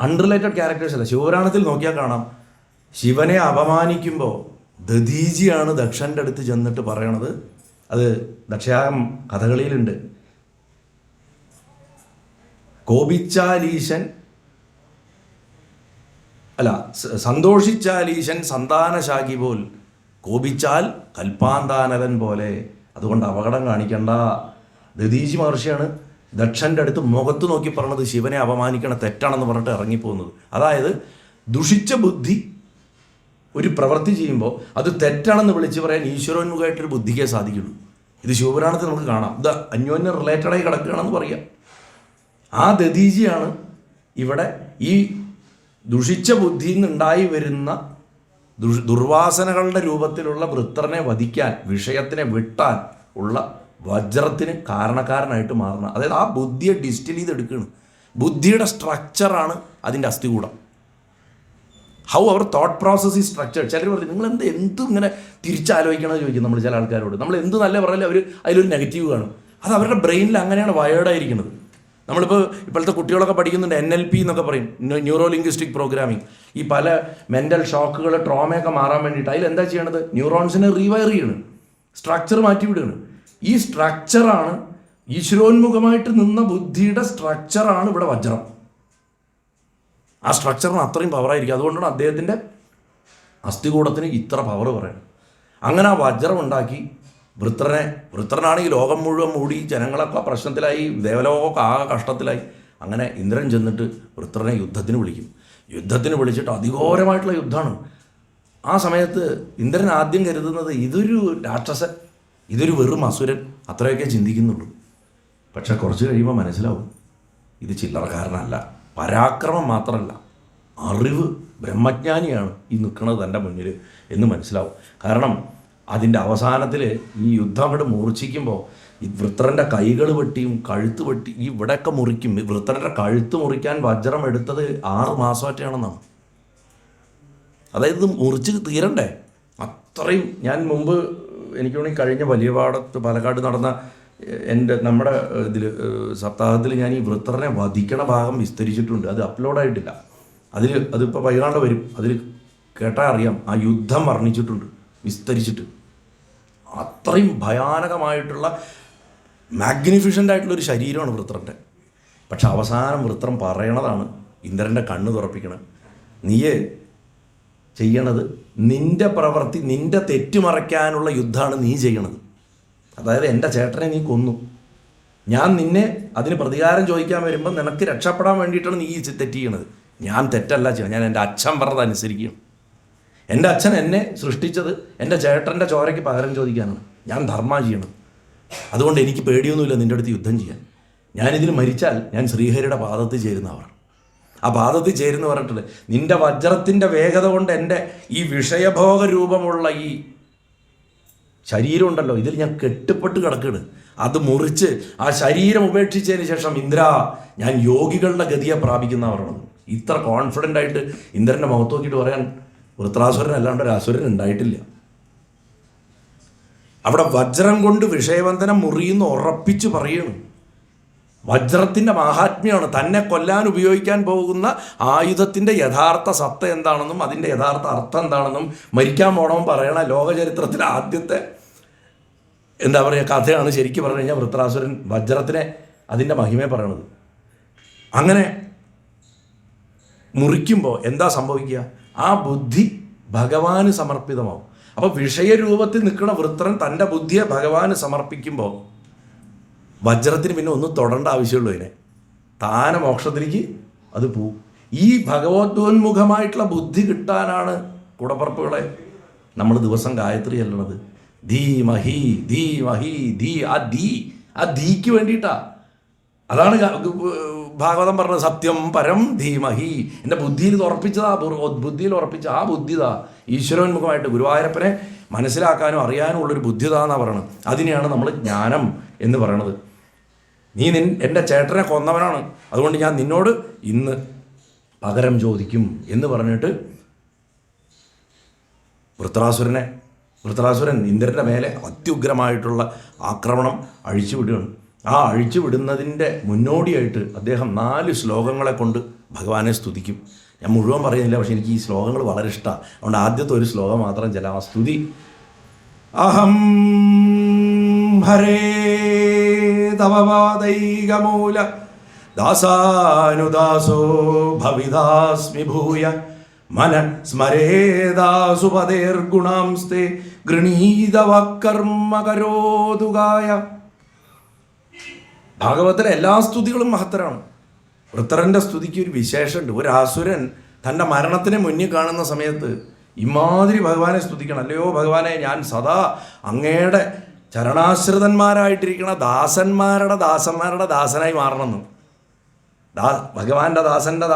അൺറിലേറ്റഡ് ക്യാരക്ടേഴ്സ് അല്ല. ശിവപുരാണത്തിൽ നോക്കിയാൽ കാണാം, ശിവനെ അപമാനിക്കുമ്പോൾ ദധീജിയാണ് ദക്ഷൻ്റെ അടുത്ത് ചെന്നിട്ട് പറയണത്. അത് ദക്ഷയാഗം കഥകളിയിലുണ്ട്. കോപിച്ചാലീശൻ അല്ല, സന്തോഷിച്ചാലീശൻ സന്താനശാഖി പോൽ, കോപിച്ചാൽ കൽപ്പാന്താനലൻ പോലെ. അതുകൊണ്ട് അപകടം കാണിക്കണ്ട. ദധീജി മഹർഷിയാണ് ദക്ഷൻ്റെ അടുത്ത് മുഖത്ത് നോക്കി പറഞ്ഞത് ശിവനെ അപമാനിക്കണ തെറ്റാണെന്ന് പറഞ്ഞിട്ട് ഇറങ്ങിപ്പോകുന്നത്. അതായത് ദുഷിച്ച ബുദ്ധി ഒരു പ്രവൃത്തി ചെയ്യുമ്പോൾ അത് തെറ്റാണെന്ന് വിളിച്ച് പറയാൻ ഈശ്വരോന്മുഖമായിട്ടൊരു ബുദ്ധിക്കേ സാധിക്കുള്ളൂ. ഇത് ശിവപുരാണത്തിൽ നമുക്ക് കാണാം. ഇത് അന്യോന്യം റിലേറ്റഡായി കിടക്കുകയാണെന്ന് പറയാം. ആ ദധീജിയാണ് ഇവിടെ ഈ ദുഷിച്ച ബുദ്ധിയിൽ നിന്നുണ്ടായി വരുന്ന ദുർവാസനകളുടെ രൂപത്തിലുള്ള വൃത്രനെ വധിക്കാൻ, വിഷയത്തിനെ വിട്ടാൻ ഉള്ള വജ്രത്തിന് കാരണക്കാരനായിട്ട് മാറണം. അതായത് ആ ബുദ്ധിയെ ഡിസ്റ്റിൽ ചെയ്തെടുക്കുകയാണ്. ബുദ്ധിയുടെ സ്ട്രക്ചറാണ് അതിൻ്റെ അസ്ഥികൂടം. ഹൗ അവർ തോട്ട് പ്രോസസ് ഈ സ്ട്രക്ചർ. ചിലർ പറയും നിങ്ങൾ എന്തും ഇങ്ങനെ തിരിച്ചാലോചിക്കണമെന്ന് ചോദിക്കും നമ്മൾ ചില ആൾക്കാരോട്. നമ്മൾ എന്ത് നല്ല പറഞ്ഞാലും അവർ അതിലൊരു നെഗറ്റീവ് കാണും. അത് അവരുടെ ബ്രെയിനിൽ അങ്ങനെയാണ് വയേർഡായിരിക്കുന്നത്. നമ്മളിപ്പോൾ ഇപ്പോഴത്തെ കുട്ടികളൊക്കെ പഠിക്കുന്നുണ്ട് NLP എന്നൊക്കെ പറയും, ന്യൂറോ ലിംഗ്വിസ്റ്റിക് പ്രോഗ്രാമിങ്. ഈ പല മെൻ്റൽ ഷോക്കുകൾ, ട്രോമയൊക്കെ മാറാൻ വേണ്ടിയിട്ട് അതിലെന്താ ചെയ്യണത്? ന്യൂറോൺസിനെ റീവയർ ചെയ്യണം, സ്ട്രക്ചർ മാറ്റിവിടുകയാണ്. ഈ സ്ട്രക്ചറാണ് ഈശ്വരോന്മുഖമായിട്ട് നിന്ന ബുദ്ധിയുടെ സ്ട്രക്ചറാണ് ഇവിടെ വജ്രം. ആ സ്ട്രക്ചറിന് അത്രയും പവറായിരിക്കും. അതുകൊണ്ടാണ് അദ്ദേഹത്തിൻ്റെ അസ്ഥികൂടത്തിന് ഇത്ര പവർ പറയുന്നത്. അങ്ങനെ ആ വജ്രം ഉണ്ടാക്കി വൃത്രനാണെങ്കിൽ ലോകം മുഴുവൻ മൂടി, ജനങ്ങളൊക്കെ പ്രശ്നത്തിലായി, ദേവലോകമൊക്കെ ആകെ കഷ്ടത്തിലായി. അങ്ങനെ ഇന്ദ്രൻ ചെന്നിട്ട് വൃത്രനെ യുദ്ധത്തിന് വിളിക്കും. യുദ്ധത്തിന് വിളിച്ചിട്ട് അതിഘോരമായിട്ടുള്ള യുദ്ധമാണ്. ആ സമയത്ത് ഇന്ദ്രൻ ആദ്യം കരുതുന്നത് ഇതൊരു രാക്ഷസൻ, ഇതൊരു വെറും അസുരൻ, അത്രയൊക്കെ ചിന്തിക്കുന്നുള്ളൂ. പക്ഷെ കുറച്ച് കഴിയുമ്പോൾ മനസ്സിലാവും ഇത് ചില്ലറക്കാരനല്ല, പരാക്രമം മാത്രമല്ല, അറിവ്, ബ്രഹ്മജ്ഞാനിയാണ് ഈ നിൽക്കുന്നത് തൻ്റെ മുന്നിൽ എന്ന് മനസ്സിലാവും. കാരണം അതിൻ്റെ അവസാനത്തിൽ ഈ യുദ്ധം അങ്ങോട്ട് മൂർച്ഛിക്കുമ്പോൾ ഈ വൃത്രൻ്റെ കൈകൾ വെട്ടിയും കഴുത്ത് വെട്ടി ഈ ഇവിടെയൊക്കെ മുറിക്കും. വൃത്രൻ്റെ കഴുത്ത് മുറിക്കാൻ വജ്രം എടുത്തത് 6 മാസമായിട്ടാണെന്നാണ്. അതായത് ഇത് മുറിച്ച് തീരണ്ടേ അത്രയും. ഞാൻ മുമ്പ് എനിക്ക് വേണമെങ്കിൽ കഴിഞ്ഞ വലിയ പാലക്കാട് നടന്ന നമ്മുടെ സപ്താഹത്തിൽ ഞാൻ ഈ വൃത്രനെ വധിക്കണ ഭാഗം വിസ്തരിച്ചിട്ടുണ്ട്. അത് അപ്ലോഡായിട്ടില്ല. അതിപ്പോൾ വൈകാണ്ട് വരും. അതിൽ കേട്ടാൽ അറിയാം. ആ യുദ്ധം വർണ്ണിച്ചിട്ടുണ്ട് വിസ്തരിച്ചിട്ട്. അത്രയും ഭയാനകമായിട്ടുള്ള മാഗ്നിഫിഷ്യൻ്റ് ആയിട്ടുള്ളൊരു ശരീരമാണ് വൃത്രൻ്റെ. പക്ഷെ അവസാനം വൃത്രം പറയണതാണ് ഇന്ദ്രൻ്റെ കണ്ണ് തുറപ്പിക്കണം. നീയെ ചെയ്യണത് നിൻ്റെ പ്രവൃത്തി, നിൻ്റെ തെറ്റുമറയ്ക്കാനുള്ള യുദ്ധമാണ് നീ ചെയ്യണത്. അതായത് എൻ്റെ ചേട്ടനെ നീ കൊന്നു, ഞാൻ നിന്നെ അതിന് പ്രതികാരം ചോദിക്കാൻ വരുമ്പോൾ നിനക്ക് രക്ഷപ്പെടാൻ വേണ്ടിയിട്ടാണ് നീ തെറ്റ് ചെയ്യണത്. ഞാൻ തെറ്റല്ല ചെയ്യണം, ഞാൻ എൻ്റെ അച്ഛൻ പറഞ്ഞത് അനുസരിക്കണം. എൻ്റെ അച്ഛൻ എന്നെ സൃഷ്ടിച്ചത് എൻ്റെ ചേട്ടൻ്റെ ചോരയ്ക്ക് പകരം ചോദിക്കാനാണ്. ഞാൻ ധർമ്മ ചെയ്യണം. അതുകൊണ്ട് എനിക്ക് പേടിയൊന്നുമില്ല നിൻ്റെ അടുത്ത് യുദ്ധം ചെയ്യാൻ. ഞാനിതിൽ മരിച്ചാൽ ഞാൻ ശ്രീഹരിയുടെ പാദത്തിൽ ചേരുന്നവർ. ആ പാദത്തിൽ ചേരുന്ന പറഞ്ഞിട്ടില്ല, നിൻ്റെ വജ്രത്തിൻ്റെ വേഗത കൊണ്ട് എൻ്റെ ഈ വിഷയഭോഗ രൂപമുള്ള ഈ ശരീരം ഉണ്ടല്ലോ, ഇതിൽ ഞാൻ കെട്ടുപെട്ട് കിടക്കുകയാണ്. അത് മുറിച്ച് ആ ശരീരം ഉപേക്ഷിച്ചതിന് ശേഷം ഇന്ദ്ര, ഞാൻ യോഗികളുടെ ഗതിയെ പ്രാപിക്കുന്നവരാണ്. ഇത്ര കോൺഫിഡൻ്റ് ആയിട്ട് ഇന്ദ്രൻ്റെ മുഖത്ത് നോക്കിയിട്ട് പറയാൻ വൃത്രാസുരൻ അല്ലാണ്ട് ഒരു അസുരൻ ഉണ്ടായിട്ടില്ല. അവിടെ വജ്രം കൊണ്ട് വിഷയവന്തനം മുറിയുന്ന ഉറപ്പിച്ച് പറയണം. വജ്രത്തിൻ്റെ മാഹാത്മ്യമാണ്. തന്നെ കൊല്ലാൻ ഉപയോഗിക്കാൻ പോകുന്ന ആയുധത്തിൻ്റെ യഥാർത്ഥ സത്ത എന്താണെന്നും അതിൻ്റെ യഥാർത്ഥ അർത്ഥം എന്താണെന്നും മരിക്കാൻ പോകണമെന്ന് പറയണ ലോകചരിത്രത്തിലെ ആദ്യത്തെ എന്താ പറയുക കഥയാണ്. ശരിക്കും പറഞ്ഞു കഴിഞ്ഞാൽ വൃത്രാസുരൻ വജ്രത്തിനെ അതിൻ്റെ മഹിമയെ പറയണത്. അങ്ങനെ മുറിക്കുമ്പോൾ എന്താ സംഭവിക്കുക? ആ ബുദ്ധി ഭഗവാന് സമർപ്പിതമാവും. അപ്പോൾ വിഷയരൂപത്തിൽ നിൽക്കുന്ന വൃത്രൻ തൻ്റെ ബുദ്ധിയെ ഭഗവാന് സമർപ്പിക്കുമ്പോൾ വജ്രത്തിന് പിന്നെ ഒന്നും തൊടേണ്ട ആവശ്യമുള്ളൂ. അതിനെ താന മോക്ഷത്തിലേക്ക് അത് പോവും. ഈ ഭഗവത്വോന്മുഖമായിട്ടുള്ള ബുദ്ധി കിട്ടാനാണ് കൂടപ്പറപ്പുകളെ നമ്മൾ ദിവസം ഗായത്രി ചെല്ലണത്. ധീമഹി ധീമഹി ധീ, ആ ധീക്ക് വേണ്ടിയിട്ടാ. അതാണ് ഭാഗവതം പറഞ്ഞത്, സത്യം പരം ധീമഹി. എൻ്റെ ബുദ്ധിയിൽ ഇത് ഉറപ്പിച്ചതാ, ബുദ്ധിയിൽ ഉറപ്പിച്ച ആ ബുദ്ധിതാ ഈശ്വരോന്മുഖമായിട്ട് ഗുരുവായൂരപ്പനെ മനസ്സിലാക്കാനും അറിയാനും ഉള്ളൊരു ബുദ്ധിത എന്നാണ് പറയണത്. അതിനെയാണ് നമ്മൾ ജ്ഞാനം എന്ന് പറയണത്. നീ എൻ്റെ ചേട്ടനെ കൊന്നവനാണ്, അതുകൊണ്ട് ഞാൻ നിന്നോട് ഇന്ന് പകരം ചോദിക്കും എന്ന് പറഞ്ഞിട്ട് വൃത്രാസുരൻ ഇന്ദ്രൻ്റെ മേലെ അത്യുഗ്രമായിട്ടുള്ള ആക്രമണം അഴിച്ചുവിടുകയാണ്. ആ അഴിച്ചുവിടുന്നതിൻ്റെ മുന്നോടിയായിട്ട് അദ്ദേഹം 4 ശ്ലോകങ്ങളെ കൊണ്ട് ഭഗവാനെ സ്തുതിക്കും. ഞാൻ മുഴുവൻ പറയുന്നില്ല, പക്ഷേ എനിക്ക് ഈ ശ്ലോകങ്ങൾ വളരെ ഇഷ്ടമാണ്. അതുകൊണ്ട് ആദ്യത്തെ ഒരു ശ്ലോകം മാത്രം ചെല്ലാം. ആ സ്തുതി: അഹം ഹരേ തവ പാദൈകമൂല ദാസാനുദാസോ ഭവിദാസ്മി ഭൂയ മന സ്മരേദാസുപതേർഗുണാംസ്തേ ഗൃണീതവകർമ്മ കരോതുകായ. ഭാഗവതത്തിലെ എല്ലാ സ്തുതികളും മഹത്തരാണ്. വൃത്രൻ്റെ സ്തുതിക്ക് ഒരു വിശേഷമുണ്ട്. ഒരു അസുരൻ തൻ്റെ മരണത്തിന് മുന്നിൽ കാണുന്ന സമയത്ത് ഇമാതിരി ഭഗവാനെ സ്തുതിക്കണം. അല്ലയോ ഭഗവാനെ, ഞാൻ സദാ അങ്ങയുടെ ചരണാശ്രിതന്മാരായിട്ടിരിക്കുന്ന ദാസന്മാരുടെ ദാസനായി മാറണമെന്ന്. ഭഗവാന്റെ ദാസൻ്റെ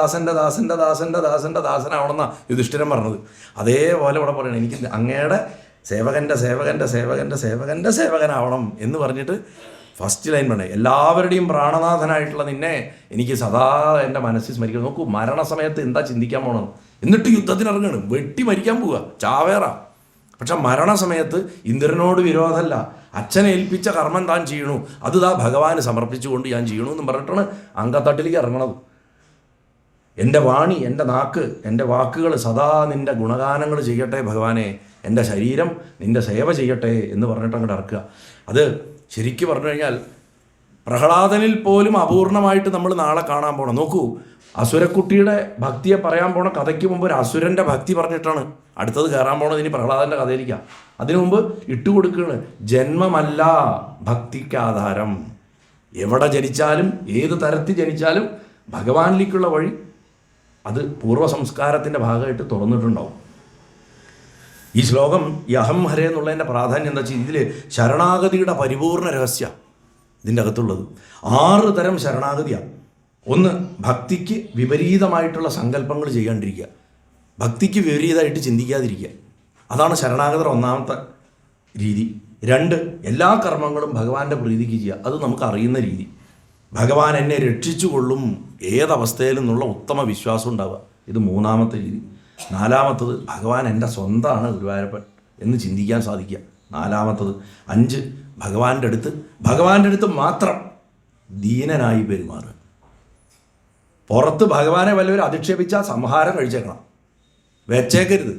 ദാസനാവണമെന്നാണ് യുധിഷ്ഠിരൻ പറഞ്ഞത്. അതേപോലെ ഇവിടെ പറയണം, എനിക്ക് അങ്ങയുടെ സേവകൻ്റെ സേവകനാവണം എന്ന് പറഞ്ഞിട്ട് ഫസ്റ്റ് ലൈൻ വേണേ. എല്ലാവരുടെയും പ്രാണനാഥനായിട്ടുള്ള നിന്നെ എനിക്ക് സദാ എൻ്റെ മനസ്സിൽ സ്മരിക്കണം. നോക്കൂ, മരണസമയത്ത് എന്താ ചിന്തിക്കാൻ പോകണം? എന്നിട്ട് യുദ്ധത്തിനിറങ്ങണം, വെട്ടി മരിക്കാൻ പോവുക, ചാവേറ. പക്ഷെ മരണസമയത്ത് ഇന്ദ്രനോട് വിരോധമല്ല, അച്ഛനെ ഏൽപ്പിച്ച കർമ്മം താൻ ചെയ്യണു, അത് താ ഭഗവാന് സമർപ്പിച്ചുകൊണ്ട് ഞാൻ ചെയ്യണു എന്ന് പറഞ്ഞിട്ടാണ് അങ്കത്തട്ടിലേക്ക് ഇറങ്ങണത്. എൻ്റെ വാണി, എൻ്റെ നാക്ക്, എൻ്റെ വാക്കുകൾ സദാ നിൻ്റെ ഗുണഗാനങ്ങൾ ചെയ്യട്ടെ ഭഗവാനെ, എൻ്റെ ശരീരം നിൻ്റെ സേവ ചെയ്യട്ടെ എന്ന് പറഞ്ഞിട്ട് അങ്ങോട്ട് ഇറക്കുക. അത് ശരിക്കും പറഞ്ഞു കഴിഞ്ഞാൽ പ്രഹ്ലാദനിൽ പോലും അപൂർണമായിട്ട് നമ്മൾ നാളെ കാണാൻ പോകണം. നോക്കൂ, അസുരക്കുട്ടിയുടെ ഭക്തിയെ പറയാൻ പോണ കഥയ്ക്ക് മുമ്പ് ഒരു അസുരൻ്റെ ഭക്തി പറഞ്ഞിട്ടാണ് അടുത്തത് കയറാൻ പോണത്. ഇനി പ്രഹ്ലാദൻ്റെ കഥയിലേക്കാണ്. അതിനു മുമ്പ് ഇട്ടുകൊടുക്കുകയാണ്, ജന്മമല്ല ഭക്തിക്കാധാരം. എവിടെ ജനിച്ചാലും ഏത് തരത്തിൽ ജനിച്ചാലും ഭഗവാനിലേക്കുള്ള വഴി അത് പൂർവ്വ സംസ്കാരത്തിൻ്റെ ഭാഗമായിട്ട് തുറന്നിട്ടുണ്ടാവും. ഈ ശ്ലോകം ഈ അഹം ഹരേ എന്നുള്ളതിൻ്റെ പ്രാധാന്യം എന്താ വെച്ചാൽ ഇതിൽ ശരണാഗതിയുടെ പരിപൂർണ രഹസ്യം ഇതിൻ്റെ അകത്തുള്ളത്. 6 തരം ശരണാഗതിയാണ്. ഒന്ന്, ഭക്തിക്ക് വിപരീതമായിട്ടുള്ള സങ്കല്പങ്ങൾ ചെയ്യാണ്ടിരിക്കുക, ഭക്തിക്ക് വിപരീതമായിട്ട് ചിന്തിക്കാതിരിക്കുക. അതാണ് ശരണാഗതർ ഒന്നാമത്തെ രീതി. 2, എല്ലാ കർമ്മങ്ങളും ഭഗവാന്റെ പ്രീതിക്ക് ചെയ്യുക, അത് നമുക്ക് അറിയുന്ന രീതി. ഭഗവാൻ എന്നെ രക്ഷിച്ചു കൊള്ളും ഏതവസ്ഥയിലും എന്നുള്ള ഉത്തമ വിശ്വാസം ഉണ്ടാവുക, ഇത് 3ാമത്തെ രീതി. 4ാമത്തത്, ഭഗവാൻ എൻ്റെ സ്വന്തമാണ് ഗുരുവായൂരപ്പൻ എന്ന് ചിന്തിക്കാൻ സാധിക്കുക, 4ാമത്തത്. 5, ഭഗവാന്റെ അടുത്ത് മാത്രം ദീനനായി പെരുമാറുക. പുറത്ത് ഭഗവാനെ വല്ലവരും അധിക്ഷേപിച്ചാൽ സംഹാരം കഴിച്ചേക്കണം, വെച്ചേക്കരുത്.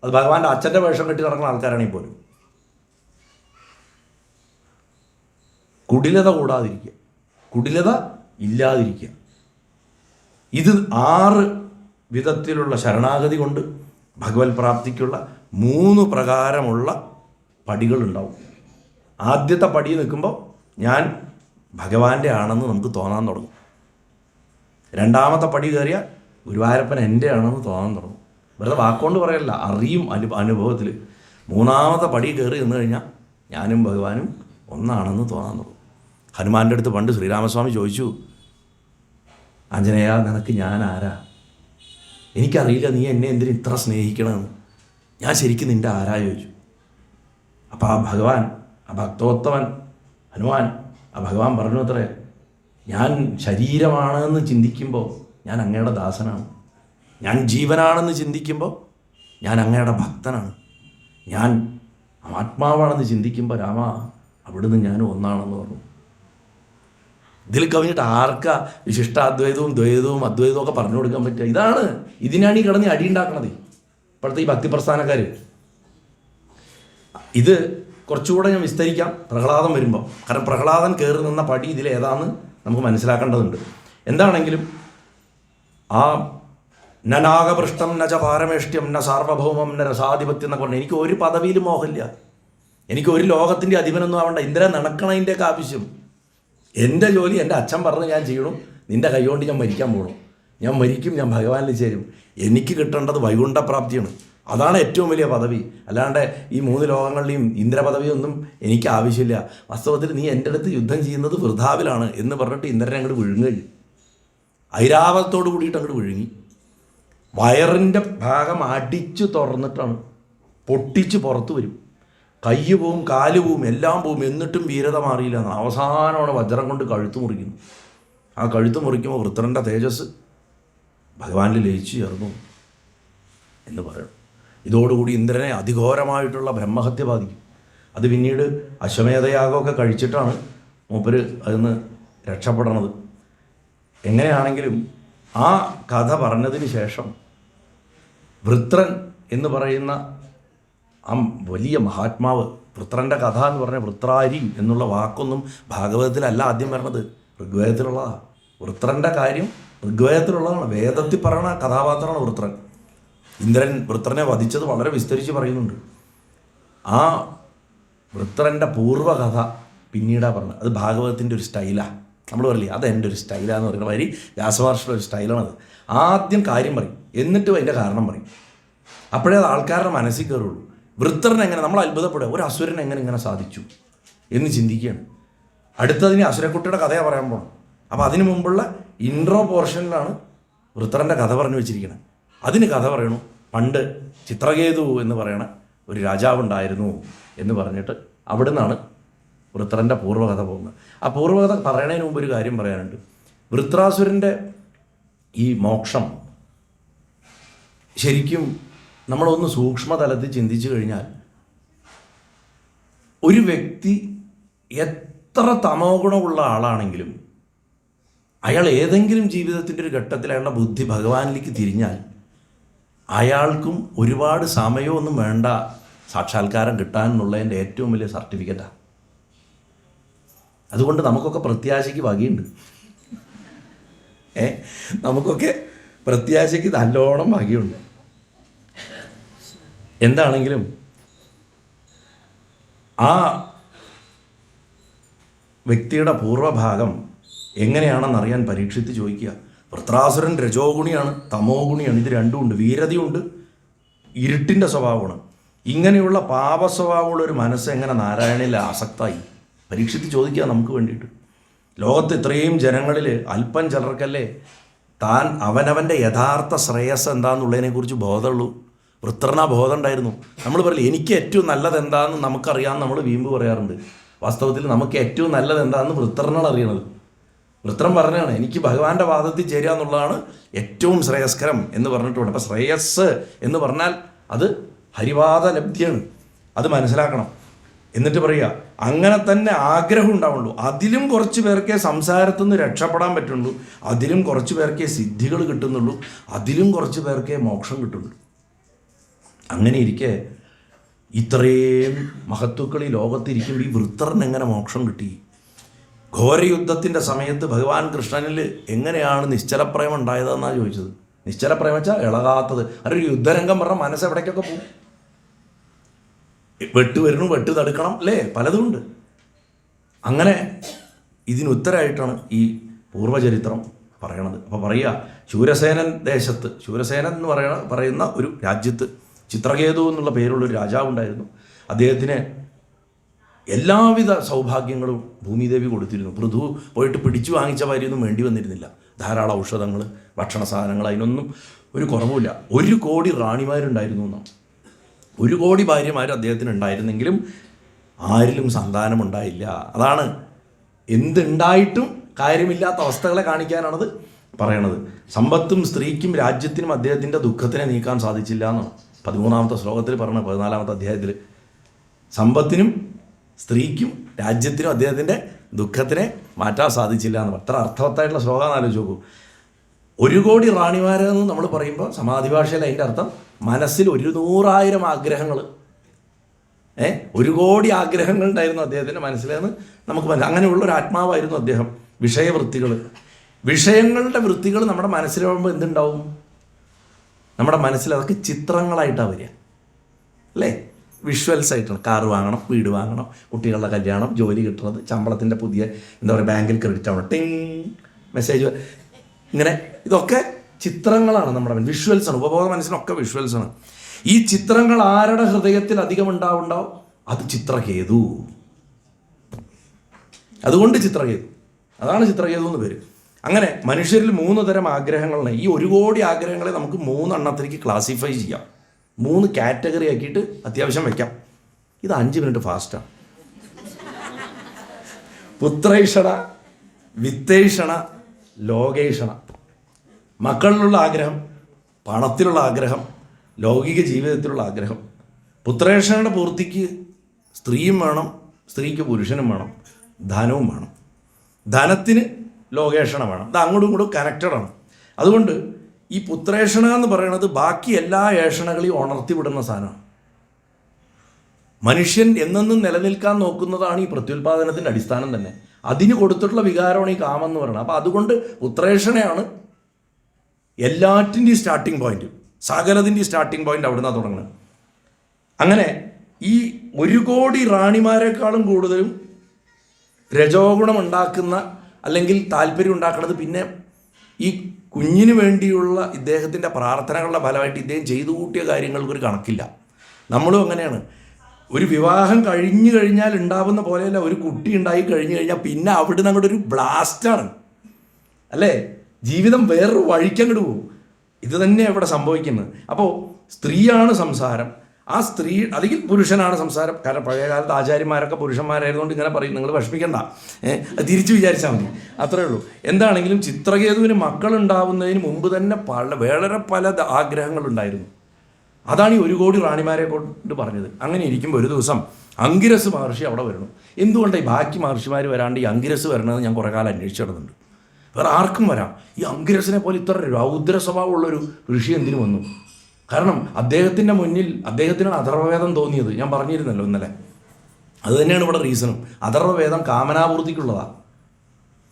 അത് ഭഗവാന്റെ അച്ഛൻ്റെ വേഷം കെട്ടി നടക്കുന്ന ആൾക്കാരാണെങ്കിൽ പോലും. കുടിലത കൂടാതിരിക്കുക, കുടിലത ഇല്ലാതിരിക്കുക. ഇത് 6 വിധത്തിലുള്ള ശരണാഗതി കൊണ്ട് ഭഗവത് പ്രാപ്തിക്കുള്ള 3 പ്രകാരമുള്ള പടികളുണ്ടാവും. ആദ്യത്തെ പടി നിൽക്കുമ്പോൾ ഞാൻ ഭഗവാന്റെ ആണെന്ന് നമുക്ക് തോന്നാൻ തുടങ്ങും. രണ്ടാമത്തെ പടി കയറിയാൽ ഗുരുവായൂരപ്പൻ എൻ്റെ ആണെന്ന് തോന്നാൻ തുടങ്ങും. വെറുതെ വാക്കുകൊണ്ട് പറയല്ല, അറിയും അനുഭവത്തിൽ. മൂന്നാമത്തെ പടി കയറി നിന്ന് കഴിഞ്ഞാൽ ഞാനും ഭഗവാനും ഒന്നാണെന്ന് തോന്നാൻ തുടങ്ങും. ഹനുമാൻ്റെ അടുത്ത് പണ്ട് ശ്രീരാമസ്വാമി ചോദിച്ചു, ആഞ്ജനേയ നിനക്ക് ഞാൻ ആരാ? എനിക്കറിയില്ല നീ എന്നെ എന്തിനു ഇത്ര സ്നേഹിക്കണമെന്ന്. ഞാൻ ശരിക്കും നിൻ്റെ ആരാ ചോദിച്ചു. അപ്പോൾ ആ ഭഗവാൻ, ആ ഭക്തോത്തമൻ ഹനുമാൻ, ആ ഭഗവാൻ പറഞ്ഞു അത്രേ, ഞാൻ ശരീരമാണെന്ന് ചിന്തിക്കുമ്പോൾ ഞാൻ അങ്ങയുടെ ദാസനാണ്. ഞാൻ ജീവനാണെന്ന് ചിന്തിക്കുമ്പോൾ ഞാൻ അങ്ങയുടെ ഭക്തനാണ്. ഞാൻ ആത്മാവാണെന്ന് ചിന്തിക്കുമ്പോൾ രാമ അവിടുന്ന് ഞാനും ഒന്നാണെന്ന് പറഞ്ഞു. ഇതിൽ കവിഞ്ഞിട്ട് ആർക്കാ വിശിഷ്ടാദ്വൈതവും ദ്വൈതവും അദ്വൈതവും ഒക്കെ പറഞ്ഞു കൊടുക്കാൻ പറ്റുക? ഇതിനാണ് ഈ കിടന്ന് അടിയുണ്ടാക്കണത് ഇപ്പോഴത്തെ ഈ ഭക്തിപ്രസ്ഥാനക്കാർ. ഇത് കുറച്ചുകൂടെ ഞാൻ വിസ്തരിക്കാം പ്രഹ്ലാദൻ വരുമ്പോൾ. കാരണം പ്രഹ്ലാദൻ കയറി നിന്ന പടി ഇതിലേതാന്ന് നമുക്ക് മനസ്സിലാക്കേണ്ടതുണ്ട്. എന്താണെങ്കിലും ആ നാഗപൃഷ്ടം ന ച പാരമേഷ്ട്യം ന സാർവഭൗമം ന രസാധിപത്യം എന്നൊക്കെ പറഞ്ഞു. എനിക്ക് ഒരു പദവിയിലും മോഹമില്ല, എനിക്ക് ഒരു ലോകത്തിൻ്റെ അധിപനൊന്നും ആവണ്ട. ഇന്ദ്രൻ നടക്കണതിൻ്റെയൊക്കെ ആവശ്യം എൻ്റെ ജോലി എൻ്റെ അച്ഛൻ പറഞ്ഞ് ഞാൻ ചെയ്യണം. നിൻ്റെ കൈകൊണ്ട് ഞാൻ മരിക്കാൻ പോകണം, ഞാൻ മരിക്കും, ഞാൻ ഭഗവാനിൽ ചേരും. എനിക്ക് കിട്ടേണ്ടത് വൈകുണ്ഠപ്രാപ്തിയാണ്. അതാണ് ഏറ്റവും വലിയ പദവി. അല്ലാണ്ട് ഈ 3 ലോകങ്ങളിലെയും ഇന്ദ്രപദവിയൊന്നും എനിക്ക് ആവശ്യമില്ല. വാസ്തവത്തിൽ നീ എൻ്റെ അടുത്ത് യുദ്ധം ചെയ്യുന്നത് വൃഥാവിലാണ് എന്ന് പറഞ്ഞിട്ട് ഇന്ദ്രനെ അങ്ങോട്ട് വിഴുങ്ങി, ഐരാവതത്തോട് കൂടിയിട്ട് അങ്ങോട്ട് വിഴുങ്ങി. വയറിൻ്റെ ഭാഗം അടിച്ചു തുറന്നിട്ടാണ്, പൊട്ടിച്ച് പുറത്ത് വരും. കൈ പോവും, കാല് പോവും, എല്ലാം പോവും. എന്നിട്ടും വീരത മാറിയില്ല. അവസാനമാണ് വജ്രം കൊണ്ട് കഴുത്ത് മുറിക്കുന്നു. ആ കഴുത്ത് മുറിക്കുമ്പോൾ വൃത്രൻ്റെ തേജസ് ഭഗവാനിൽ ലയിച്ചു ചേർന്നു എന്ന് പറയണം. ഇതോടുകൂടി ഇന്ദ്രനെ അതിഘോരമായിട്ടുള്ള ബ്രഹ്മഹത്യ ബാധിക്കും. അത് പിന്നീട് അശ്വമേധയാഗമൊക്കെ കഴിച്ചിട്ടാണ് മൂപ്പര് അതിന്ന് രക്ഷപ്പെടണത്. എങ്ങനെയാണെങ്കിലും ആ കഥ പറഞ്ഞതിന് ശേഷം വൃത്രൻ എന്ന് പറയുന്ന ആ വലിയ മഹാത്മാവ്, വൃത്രൻ്റെ കഥ എന്ന് പറഞ്ഞാൽ വൃത്രാരി എന്നുള്ള വാക്കൊന്നും ഭാഗവതത്തിലല്ല ആദ്യം വരണത്, ഋഗ്വേദത്തിലുള്ളതാണ്. വൃത്രൻ്റെ കാര്യം ഋഗ്വേദത്തിലുള്ളതാണ്. വേദത്തിൽ പറയുന്ന കഥാപാത്രമാണ് വൃത്രൻ. ഇന്ദ്രൻ വൃത്രനെ വധിച്ചത് വളരെ വിസ്തരിച്ച് പറയുന്നുണ്ട്. ആ വൃത്രൻ്റെ പൂർവ്വകഥ പിന്നീടാണ് പറഞ്ഞത്. അത് ഭാഗവതത്തിൻ്റെ ഒരു സ്റ്റൈലാണ്. നമ്മൾ പറയില്ലേ അത് എൻ്റെ ഒരു സ്റ്റൈലാന്ന് പറയുന്ന മാതിരി വ്യാസമഹർഷിയുടെ ഒരു സ്റ്റൈലാണത്. ആദ്യം കാര്യം പറയും, എന്നിട്ടും അതിൻ്റെ കാരണം പറയും. അപ്പോഴേ അത് ആൾക്കാരുടെ മനസ്സിൽ കയറുള്ളൂ. വൃത്രൻ എങ്ങനെ, നമ്മൾ അത്ഭുതപ്പെടുക, ഒരു അസുരൻ എങ്ങനെ ഇങ്ങനെ സാധിച്ചു എന്ന് ചിന്തിക്കുകയാണ്. അടുത്തതിന് അസുരക്കുട്ടിയുടെ കഥയാണ് പറയാൻ പോകണം. അപ്പോൾ അതിന് മുമ്പുള്ള ഇൻട്രോ പോർഷനിലാണ് വൃത്രൻ്റെ കഥ പറഞ്ഞു വെച്ചിരിക്കുന്നത്. അതിന് കഥ പറയണു. പണ്ട് ചിത്രകേതു എന്ന് പറയണ ഒരു രാജാവുണ്ടായിരുന്നു എന്ന് പറഞ്ഞിട്ട് അവിടെ നിന്നാണ് വൃത്രൻ്റെ പൂർവ്വകഥ പോകുന്നത്. ആ പൂർവ്വകഥ പറയണതിന് മുമ്പ് ഒരു കാര്യം പറയാനുണ്ട്. വൃത്രാസുരൻ്റെ ഈ മോക്ഷം ശരിക്കും നമ്മളൊന്ന് സൂക്ഷ്മതലത്തിൽ ചിന്തിച്ചു കഴിഞ്ഞാൽ, ഒരു വ്യക്തി എത്ര തമോ ഗുണമുള്ള ആളാണെങ്കിലും അയാൾ ഏതെങ്കിലും ജീവിതത്തിൻ്റെ ഒരു ഘട്ടത്തിൽ അയാളുടെ ബുദ്ധി ഭഗവാനിലേക്ക് തിരിഞ്ഞാൽ അയാൾക്കും ഒരുപാട് സമയമൊന്നും വേണ്ട സാക്ഷാത്കാരം കിട്ടാനെന്നുള്ളതിൻ്റെ ഏറ്റവും വലിയ സർട്ടിഫിക്കറ്റാണ്. അതുകൊണ്ട് നമുക്കൊക്കെ പ്രത്യാശയ്ക്ക് വകയുണ്ട്. നമുക്കൊക്കെ പ്രത്യാശയ്ക്ക് നല്ലോണം വകയുണ്ട്. എന്താണെങ്കിലും ആ വ്യക്തിയുടെ പൂർവ്വഭാഗം എങ്ങനെയാണെന്നറിയാൻ പരീക്ഷിച്ച് ചോദിക്കുക. വൃത്രാസുരൻ രജോ ഗുണിയാണ്, തമോ ഗുണിയാണ്. ഇത് രണ്ടുമുണ്ട്. വീരതയുണ്ട്, ഇരുട്ടിൻ്റെ സ്വഭാവമാണ്. ഇങ്ങനെയുള്ള പാപസ്വഭാവമുള്ള ഒരു മനസ്സ് എങ്ങനെ നാരായണയിൽ ആസക്തായി? പരീക്ഷിച്ച് ചോദിക്കുക നമുക്ക് വേണ്ടിയിട്ട്. ലോകത്ത് ഇത്രയും ജനങ്ങളിൽ അല്പം ചിലർക്കല്ലേ താൻ അവനവൻ്റെ യഥാർത്ഥ ശ്രേയസ് എന്താണെന്നുള്ളതിനെക്കുറിച്ച് ബോധമുള്ളൂ. വൃത്രനാ ബോധം ഉണ്ടായിരുന്നു. നമ്മൾ പറയില്ല എനിക്ക് ഏറ്റവും നല്ലത് എന്താണെന്ന് നമുക്കറിയാമെന്ന് നമ്മൾ വീമ്പ് പറയാറുണ്ട്. വാസ്തവത്തിൽ നമുക്ക് ഏറ്റവും നല്ലത് എന്താണെന്ന് വൃത്രനാണ് അറിയണത്. വൃത്രം പറഞ്ഞാണ് എനിക്ക് ഭഗവാന്റെ പാദത്തിൽ ചേരുക എന്നുള്ളതാണ് ഏറ്റവും ശ്രേയസ്കരം എന്ന് പറഞ്ഞിട്ടുണ്ട്. അപ്പം ശ്രേയസ് എന്ന് പറഞ്ഞാൽ അത് ഹരിപാദ ലബ്ധിയാണ്. അത് മനസ്സിലാക്കണം. എന്നിട്ട് പറയുക അങ്ങനെ തന്നെ ആഗ്രഹം ഉണ്ടാവുള്ളൂ. അതിലും കുറച്ച് പേർക്കേ സംസാരത്തിൽ നിന്ന് രക്ഷപ്പെടാൻ പറ്റുള്ളൂ, അതിലും കുറച്ച് പേർക്കേ സിദ്ധികൾ കിട്ടുന്നുള്ളൂ, അതിലും കുറച്ച് പേർക്കേ മോക്ഷം കിട്ടുള്ളൂ. അങ്ങനെ ഇരിക്കെ ഇത്രയും മഹത്വക്കൾ ഈ ലോകത്തിരിക്കുമ്പോൾ ഈ വൃത്രന് എങ്ങനെ മോക്ഷം കിട്ടി? ഘോരയുദ്ധത്തിൻ്റെ സമയത്ത് ഭഗവാൻ കൃഷ്ണനിൽ എങ്ങനെയാണ് നിശ്ചലപ്രേമം ഉണ്ടായതെന്നാണ് ചോദിച്ചത്. നിശ്ചല പ്രേമം വെച്ചാൽ ഇളകാത്തത്. അതൊരു യുദ്ധരംഗം പറഞ്ഞാൽ മനസ്സ് എവിടേക്കൊക്കെ പോകും. വെട്ട് വരുന്നു, വെട്ട് തടുക്കണം, അല്ലേ, പലതുമുണ്ട്. അങ്ങനെ ഇതിനുത്തരമായിട്ടാണ് ഈ പൂർവ്വചരിത്രം പറയണത്. അപ്പോൾ പറയുക, ശൂരസേനൻ ദേശത്ത്, ശൂരസേനൻ എന്ന് പറയുന്ന ഒരു രാജ്യത്ത് ചിത്രകേതു എന്നുള്ള പേരുള്ളൊരു രാജാവുണ്ടായിരുന്നു. അദ്ദേഹത്തിന് എല്ലാവിധ സൗഭാഗ്യങ്ങളും ഭൂമിദേവി കൊടുത്തിരുന്നു. പൃഥു പോയിട്ട് പിടിച്ചു വാങ്ങിച്ച വരിയൊന്നും വേണ്ടി വന്നിരുന്നില്ല. ധാരാളം ഔഷധങ്ങൾ, ഭക്ഷണ സാധനങ്ങൾ, അതിനൊന്നും ഒരു കുറവുമില്ല. 1 കോടി റാണിമാരുണ്ടായിരുന്നു എന്നാണ്. 1 കോടി ഭാര്യമാർ അദ്ദേഹത്തിന് ഉണ്ടായിരുന്നെങ്കിലും ആരിലും സന്താനമുണ്ടായില്ല. അതാണ് എന്തുണ്ടായിട്ടും കാര്യമില്ലാത്ത അവസ്ഥകളെ കാണിക്കാനാണത് പറയണത്. സമ്പത്തും സ്ത്രീക്കും രാജ്യത്തിനും അദ്ദേഹത്തിൻ്റെ ദുഃഖത്തിനെ നീക്കാൻ സാധിച്ചില്ല എന്നാണ് 13ാമത്തെ ശ്ലോകത്തിൽ പറഞ്ഞ 14ാമത്തെ അധ്യായത്തിൽ. സമ്പത്തിനും സ്ത്രീക്കും രാജ്യത്തിനും അദ്ദേഹത്തിൻ്റെ ദുഃഖത്തിനെ മാറ്റാൻ സാധിച്ചില്ല എന്ന്. അത്ര അർത്ഥവത്തായിട്ടുള്ള ശ്ലോകം ആലോചിച്ച് നോക്കൂ. 1 കോടി റാണിമാരെന്ന് നമ്മൾ പറയുമ്പോൾ സമാധി ഭാഷയിൽ അതിൻ്റെ അർത്ഥം മനസ്സിൽ 100,000 ആഗ്രഹങ്ങൾ, 1 കോടി ആഗ്രഹങ്ങൾ ഉണ്ടായിരുന്നു അദ്ദേഹത്തിൻ്റെ മനസ്സിലെന്ന് നമുക്ക് അങ്ങനെയുള്ളൊരു ആത്മാവായിരുന്നു അദ്ദേഹം. വിഷയങ്ങളുടെ വൃത്തികൾ നമ്മുടെ മനസ്സിൽ വരുമ്പോൾ എന്തുണ്ടാവും? നമ്മുടെ മനസ്സിൽ അതൊക്കെ ചിത്രങ്ങളായിട്ടാണ് വരിക, അല്ലേ? വിഷ്വൽസ് ആയിട്ടാണ്. കാറ് വാങ്ങണം, വീട് വാങ്ങണം, കുട്ടികളുടെ കല്യാണം, ജോലി കിട്ടുന്നത്, ശമ്പളത്തിൻ്റെ പുതിയ ബാങ്കിൽ ക്രെഡിറ്റ് ആവണം, ടിങ് മെസ്സേജ്, ഇങ്ങനെ ഇതൊക്കെ ചിത്രങ്ങളാണ് നമ്മുടെ വിഷ്വൽസാണ്. ഉപബോധ മനസ്സിനൊക്കെ വിഷ്വൽസാണ്. ഈ ചിത്രങ്ങൾ ആരുടെ ഹൃദയത്തിൽ അധികം ഉണ്ടാവും? അത് ചിത്രകേതു. അതുകൊണ്ട് ചിത്രകേതു, അതാണ് ചിത്രകേതു എന്ന് പേര്. അങ്ങനെ മനുഷ്യരിൽ 3 തരം ആഗ്രഹങ്ങളാണ്. ഈ 1 കോടി ആഗ്രഹങ്ങളെ നമുക്ക് 3 എണ്ണത്തിലേക്ക് ക്ലാസിഫൈ ചെയ്യാം, 3 കാറ്റഗറി ആക്കിയിട്ട് അത്യാവശ്യം വെക്കാം. ഇത് 5 മിനിറ്റ് ഫാസ്റ്റാണ്. പുത്രൈഷണ, വിത്തേഷണ, ലോകേഷണ. മക്കളിലുള്ള ആഗ്രഹം, പണത്തിലുള്ള ആഗ്രഹം, ലൗകിക ജീവിതത്തിലുള്ള ആഗ്രഹം. പുത്രേഷണയുടെ പൂർത്തിക്ക് സ്ത്രീയും വേണം, സ്ത്രീക്ക് പുരുഷനും വേണം, ധനവും വേണം. ധനത്തിന് ലോകേഷണ വേണം. ഇത് അങ്ങോട്ടും ഇങ്ങോട്ടും കണക്റ്റഡാണ്. അതുകൊണ്ട് ഈ പുത്രേഷണ എന്ന് പറയുന്നത് ബാക്കി എല്ലാ ഏഷണകളെയും ഉണർത്തിവിടുന്ന സാധനമാണ്. മനുഷ്യൻ എന്നെന്നും നിലനിൽക്കാൻ നോക്കുന്നതാണ് ഈ പ്രത്യുൽപാദനത്തിൻ്റെ അടിസ്ഥാനം തന്നെ. അതിന് കൊടുത്തിട്ടുള്ള വികാരമാണ് ഈ കാമം എന്ന് പറയുന്നത്. അപ്പോൾ അതുകൊണ്ട് പുത്രേഷണയാണ് എല്ലാറ്റിൻ്റെയും സ്റ്റാർട്ടിങ് പോയിന്റ്, സകലത്തിൻ്റെയും സ്റ്റാർട്ടിങ് പോയിന്റ് അവിടെ നിന്നാണ് തുടങ്ങുന്നത്. അങ്ങനെ ഈ 1 കോടി റാണിമാരെക്കാളും കൂടുതലും രജോഗുണം ഉണ്ടാക്കുന്ന അല്ലെങ്കിൽ താല്പര്യം ഉണ്ടാക്കുന്നത് പിന്നെ ഈ കുഞ്ഞിന് വേണ്ടിയുള്ള ഇദ്ദേഹത്തിൻ്റെ പ്രാർത്ഥനകളുടെ ഫലമായിട്ട് ഇദ്ദേഹം ചെയ്തു കൂട്ടിയ കാര്യങ്ങൾക്കൊരു കണക്കില്ല. നമ്മളും അങ്ങനെയാണ്. ഒരു വിവാഹം കഴിഞ്ഞു കഴിഞ്ഞാൽ ഉണ്ടാവുന്ന പോലെയല്ല, ഒരു കുട്ടി ഉണ്ടായി കഴിഞ്ഞു കഴിഞ്ഞാൽ പിന്നെ അവിടെ നിന്ന് അങ്ങോട്ട് ഒരു ബ്ലാസ്റ്റാണ്, അല്ലേ? ജീവിതം വേറൊരു വഴിക്കങ്ങോട്ട് പോകും. ഇത് തന്നെയാണ് ഇവിടെ സംഭവിക്കുന്നത്. അപ്പോൾ സ്ത്രീയാണ് സംസാരം, ആ സ്ത്രീ അല്ലെങ്കിൽ പുരുഷനാണ് സംസാരം. കാരണം പഴയകാലത്ത് ആചാര്യന്മാരൊക്കെ പുരുഷന്മാരായതുകൊണ്ട് ഇങ്ങനെ പറയും, നിങ്ങൾ വിഷമിക്കണ്ട, തിരിച്ചു വിചാരിച്ചാൽ മതി, അത്രേ ഉള്ളൂ. എന്താണെങ്കിലും ചിത്രകേതുവിന് മക്കളുണ്ടാവുന്നതിന് മുമ്പ് തന്നെ വളരെ പല ആഗ്രഹങ്ങളുണ്ടായിരുന്നു. അതാണ് ഈ 1 കോടി റാണിമാരെ കൊണ്ട് പറഞ്ഞത്. അങ്ങനെ ഇരിക്കുമ്പോൾ ഒരു ദിവസം അങ്കിരസ് മഹർഷി അവിടെ വരണം. എന്തുകൊണ്ടാണ് ഈ ബാക്കി മഹർഷിമാർ വരാണ്ട് ഈ അങ്കിരസ് വരണമെന്ന് ഞാൻ കുറേ കാലം അന്വേഷിച്ചു നടന്നുണ്ട്. വേറെ ആർക്കും വരാം, ഈ അങ്കിരസിനെ പോലെ ഇത്ര രൗദ്ര സ്വഭാവമുള്ളൊരു ഋഷി എന്തിനു വന്നു? കാരണം അദ്ദേഹത്തിൻ്റെ മുന്നിൽ അദ്ദേഹത്തിനാണ് അഥർവവേദം തോന്നിയത്. ഞാൻ പറഞ്ഞിരുന്നല്ലോ ഇന്നലെ. അത് തന്നെയാണ് ഇവിടെ റീസണും. അഥർവവേദം കാമനാപൂർത്തിക്കുള്ളതാണ്.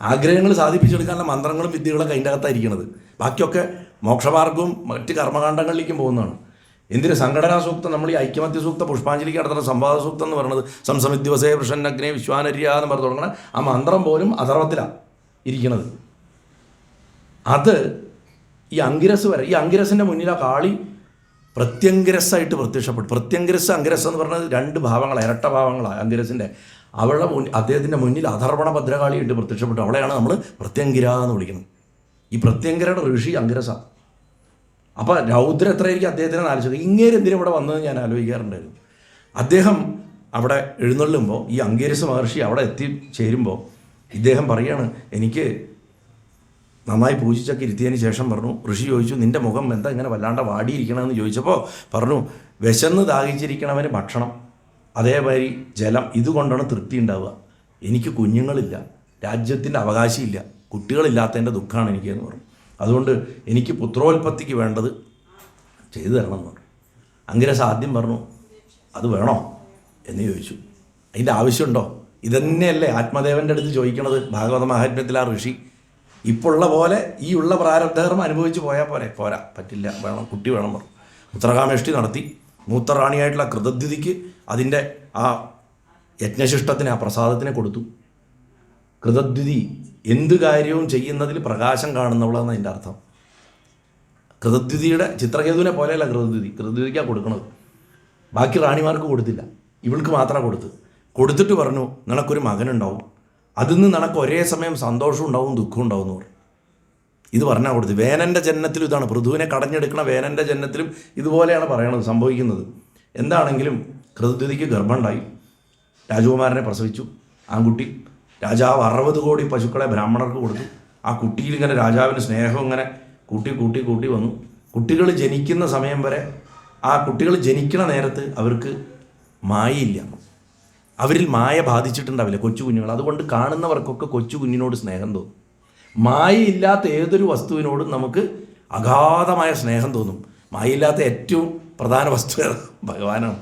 ആഗ്രഹങ്ങൾ സാധിപ്പിച്ചെടുക്കാനുള്ള മന്ത്രങ്ങളും വിദ്യകളൊക്കെ അതിൻ്റെ അകത്തായിരിക്കുന്നത്. ബാക്കിയൊക്കെ മോക്ഷമാർഗവും മറ്റ് കർമ്മകാണ്ഡങ്ങളിലേക്കും പോകുന്നതാണ്. എന്തിന് സംഘടനാ സൂക്തം, നമ്മൾ ഈ ഐക്യമത്യ സൂക്ത പുഷ്പാഞ്ജലിക്ക് നടത്തുന്ന സംവാദ സൂക്തം എന്ന് പറയുന്നത് സംസമിദ്വസേ വൃഷന്നഗ്നേ വിശ്വാനര്യ എന്ന് പറഞ്ഞു തുടങ്ങണ ആ മന്ത്രം പോലും അഥർവത്തിലാണ് ഇരിക്കുന്നത്. അത് ഈ അങ്കിരസ് വരെ, ഈ അങ്കിരസിൻ്റെ മുന്നിൽ ആ കാളി പ്രത്യങ്കിരസ്സായിട്ട് പ്രത്യക്ഷപ്പെട്ടു. പ്രത്യങ്കിരസ് അങ്കിരസ് എന്ന് പറഞ്ഞത് 2 ഭാവങ്ങളാണ്, ഇരട്ട ഭാവങ്ങളാണ് അങ്കിരസിൻ്റെ. അവളുടെ അദ്ദേഹത്തിൻ്റെ മുന്നിൽ അധർവണ ഭദ്രകാളിയായിട്ട് പ്രത്യക്ഷപ്പെട്ടു. അവളെയാണ് നമ്മൾ പ്രത്യങ്കിര എന്ന് വിളിക്കുന്നത്. ഈ പ്രത്യങ്കിരയുടെ ഋഷി അങ്കിരസാണ്. അപ്പോൾ രൗദ്രം എത്രയായിരിക്കും അദ്ദേഹത്തിനെ ആലോചിച്ചത്. ഇങ്ങേര് എന്തിനും ഇവിടെ വന്നത് ഞാൻ ആലോചിക്കാറുണ്ടായിരുന്നു. അദ്ദേഹം അവിടെ എഴുന്നള്ളുമ്പോൾ ഈ അങ്കിരസ് മഹർഷി അവിടെ എത്തിച്ചേരുമ്പോൾ ഇദ്ദേഹം പറയാണ്, എനിക്ക് നന്നായി പൂജിച്ചൊക്കെ ഇരുത്തിയതിന് ശേഷം പറഞ്ഞു, ഋഷി ചോദിച്ചു, നിൻ്റെ മുഖം എന്താ ഇങ്ങനെ വല്ലാണ്ട് വാടിയിരിക്കണമെന്ന് ചോദിച്ചപ്പോൾ പറഞ്ഞു, വിശന്ന് ദാഹിച്ചിരിക്കണവന് ഭക്ഷണം, അതേമാതിരി ജലം, ഇതുകൊണ്ടാണ് തൃപ്തി ഉണ്ടാവുക. എനിക്ക് കുഞ്ഞുങ്ങളില്ല, രാജ്യത്തിൻ്റെ അവകാശമില്ല, കുട്ടികളില്ലാത്തതിൻ്റെ ദുഃഖമാണ് എനിക്ക് എന്ന് പറഞ്ഞു. അതുകൊണ്ട് എനിക്ക് പുത്രോൽപത്തിക്ക് വേണ്ടത് ചെയ്തു തരണം എന്ന് പറഞ്ഞു. അങ്കിരസ് ആദ്യം പറഞ്ഞു, അത് വേണോ എന്ന് ചോദിച്ചു. അതിൻ്റെ ആവശ്യമുണ്ടോ? ഇതന്നെയല്ലേ ആത്മദേവൻ്റെ അടുത്ത് ചോദിക്കണത് ഭാഗവത മഹാത്മ്യത്തിൽ ആ ഋഷി. ഇപ്പോൾ ഉള്ള പോലെ ഈ ഉള്ള പ്രാരബ്ധകർമ്മം അനുഭവിച്ച് പോയാൽ പോരാ, പറ്റില്ല, വേണം, കുട്ടി വേണം പറഞ്ഞു. ഉത്തരകാമേഷ്ടി നടത്തി. മൂത്ത റാണിയായിട്ടുള്ള കൃതദ്യുതിക്ക് അതിൻ്റെ ആ യജ്ഞശിഷ്ടത്തിന്, ആ പ്രസാദത്തിനെ കൊടുത്തു. കൃതദ്യുതി എന്ത് കാര്യവും ചെയ്യുന്നതിൽ പ്രകാശം കാണുന്നവളാണ് അതിൻ്റെ അർത്ഥം. കൃതദ്യുതിയുടെ ചിത്രകേതുവിനെ പോലെയല്ല കൃതദ്യുതിക്കാണ് കൊടുക്കുന്നത്. ബാക്കി റാണിമാർക്ക് കൊടുത്തില്ല, ഇവൾക്ക് മാത്രമാണ് കൊടുത്തിട്ട് പറഞ്ഞു, നിനക്കൊരു മകനുണ്ടാവും, അതിൽ നിന്ന് നിനക്ക് ഒരേ സമയം സന്തോഷം ഉണ്ടാവും ദുഃഖം ഉണ്ടാവും എന്ന് പറഞ്ഞു. ഇത് പറഞ്ഞാൽ കൊടുത്തു. വേനൻ്റെ ജന്മത്തിലും ഇതാണ്, പൃഥുവിനെ കടഞ്ഞെടുക്കുന്ന വേനൻ്റെ ജന്മത്തിലും ഇതുപോലെയാണ് പറയണത്, സംഭവിക്കുന്നത്. എന്താണെങ്കിലും കൃതദ്യുതിക്ക് ഗർഭമുണ്ടായി, രാജകുമാരനെ പ്രസവിച്ചു, ആൺകുട്ടി. രാജാവ് 60 കോടി പശുക്കളെ ബ്രാഹ്മണർക്ക് കൊടുത്തു. ആ കുട്ടിയിൽ ഇങ്ങനെ രാജാവിന് സ്നേഹം ഇങ്ങനെ കൂട്ടി വന്നു. കുട്ടികൾ ജനിക്കുന്ന സമയം വരെ, ആ കുട്ടികൾ ജനിക്കണ നേരത്ത് അവർക്ക് മായയില്ല, അവരിൽ മായ ബാധിച്ചിട്ടുണ്ടാവില്ല, കൊച്ചു കുഞ്ഞുങ്ങൾ. അതുകൊണ്ട് കാണുന്നവർക്കൊക്കെ കൊച്ചു കുഞ്ഞിനോട് സ്നേഹം തോന്നും. മായയില്ലാത്ത ഏതൊരു വസ്തുവിനോടും നമുക്ക് അഗാധമായ സ്നേഹം തോന്നും. മായയില്ലാത്ത ഏറ്റവും പ്രധാന വസ്തു ഭഗവാനാണ്.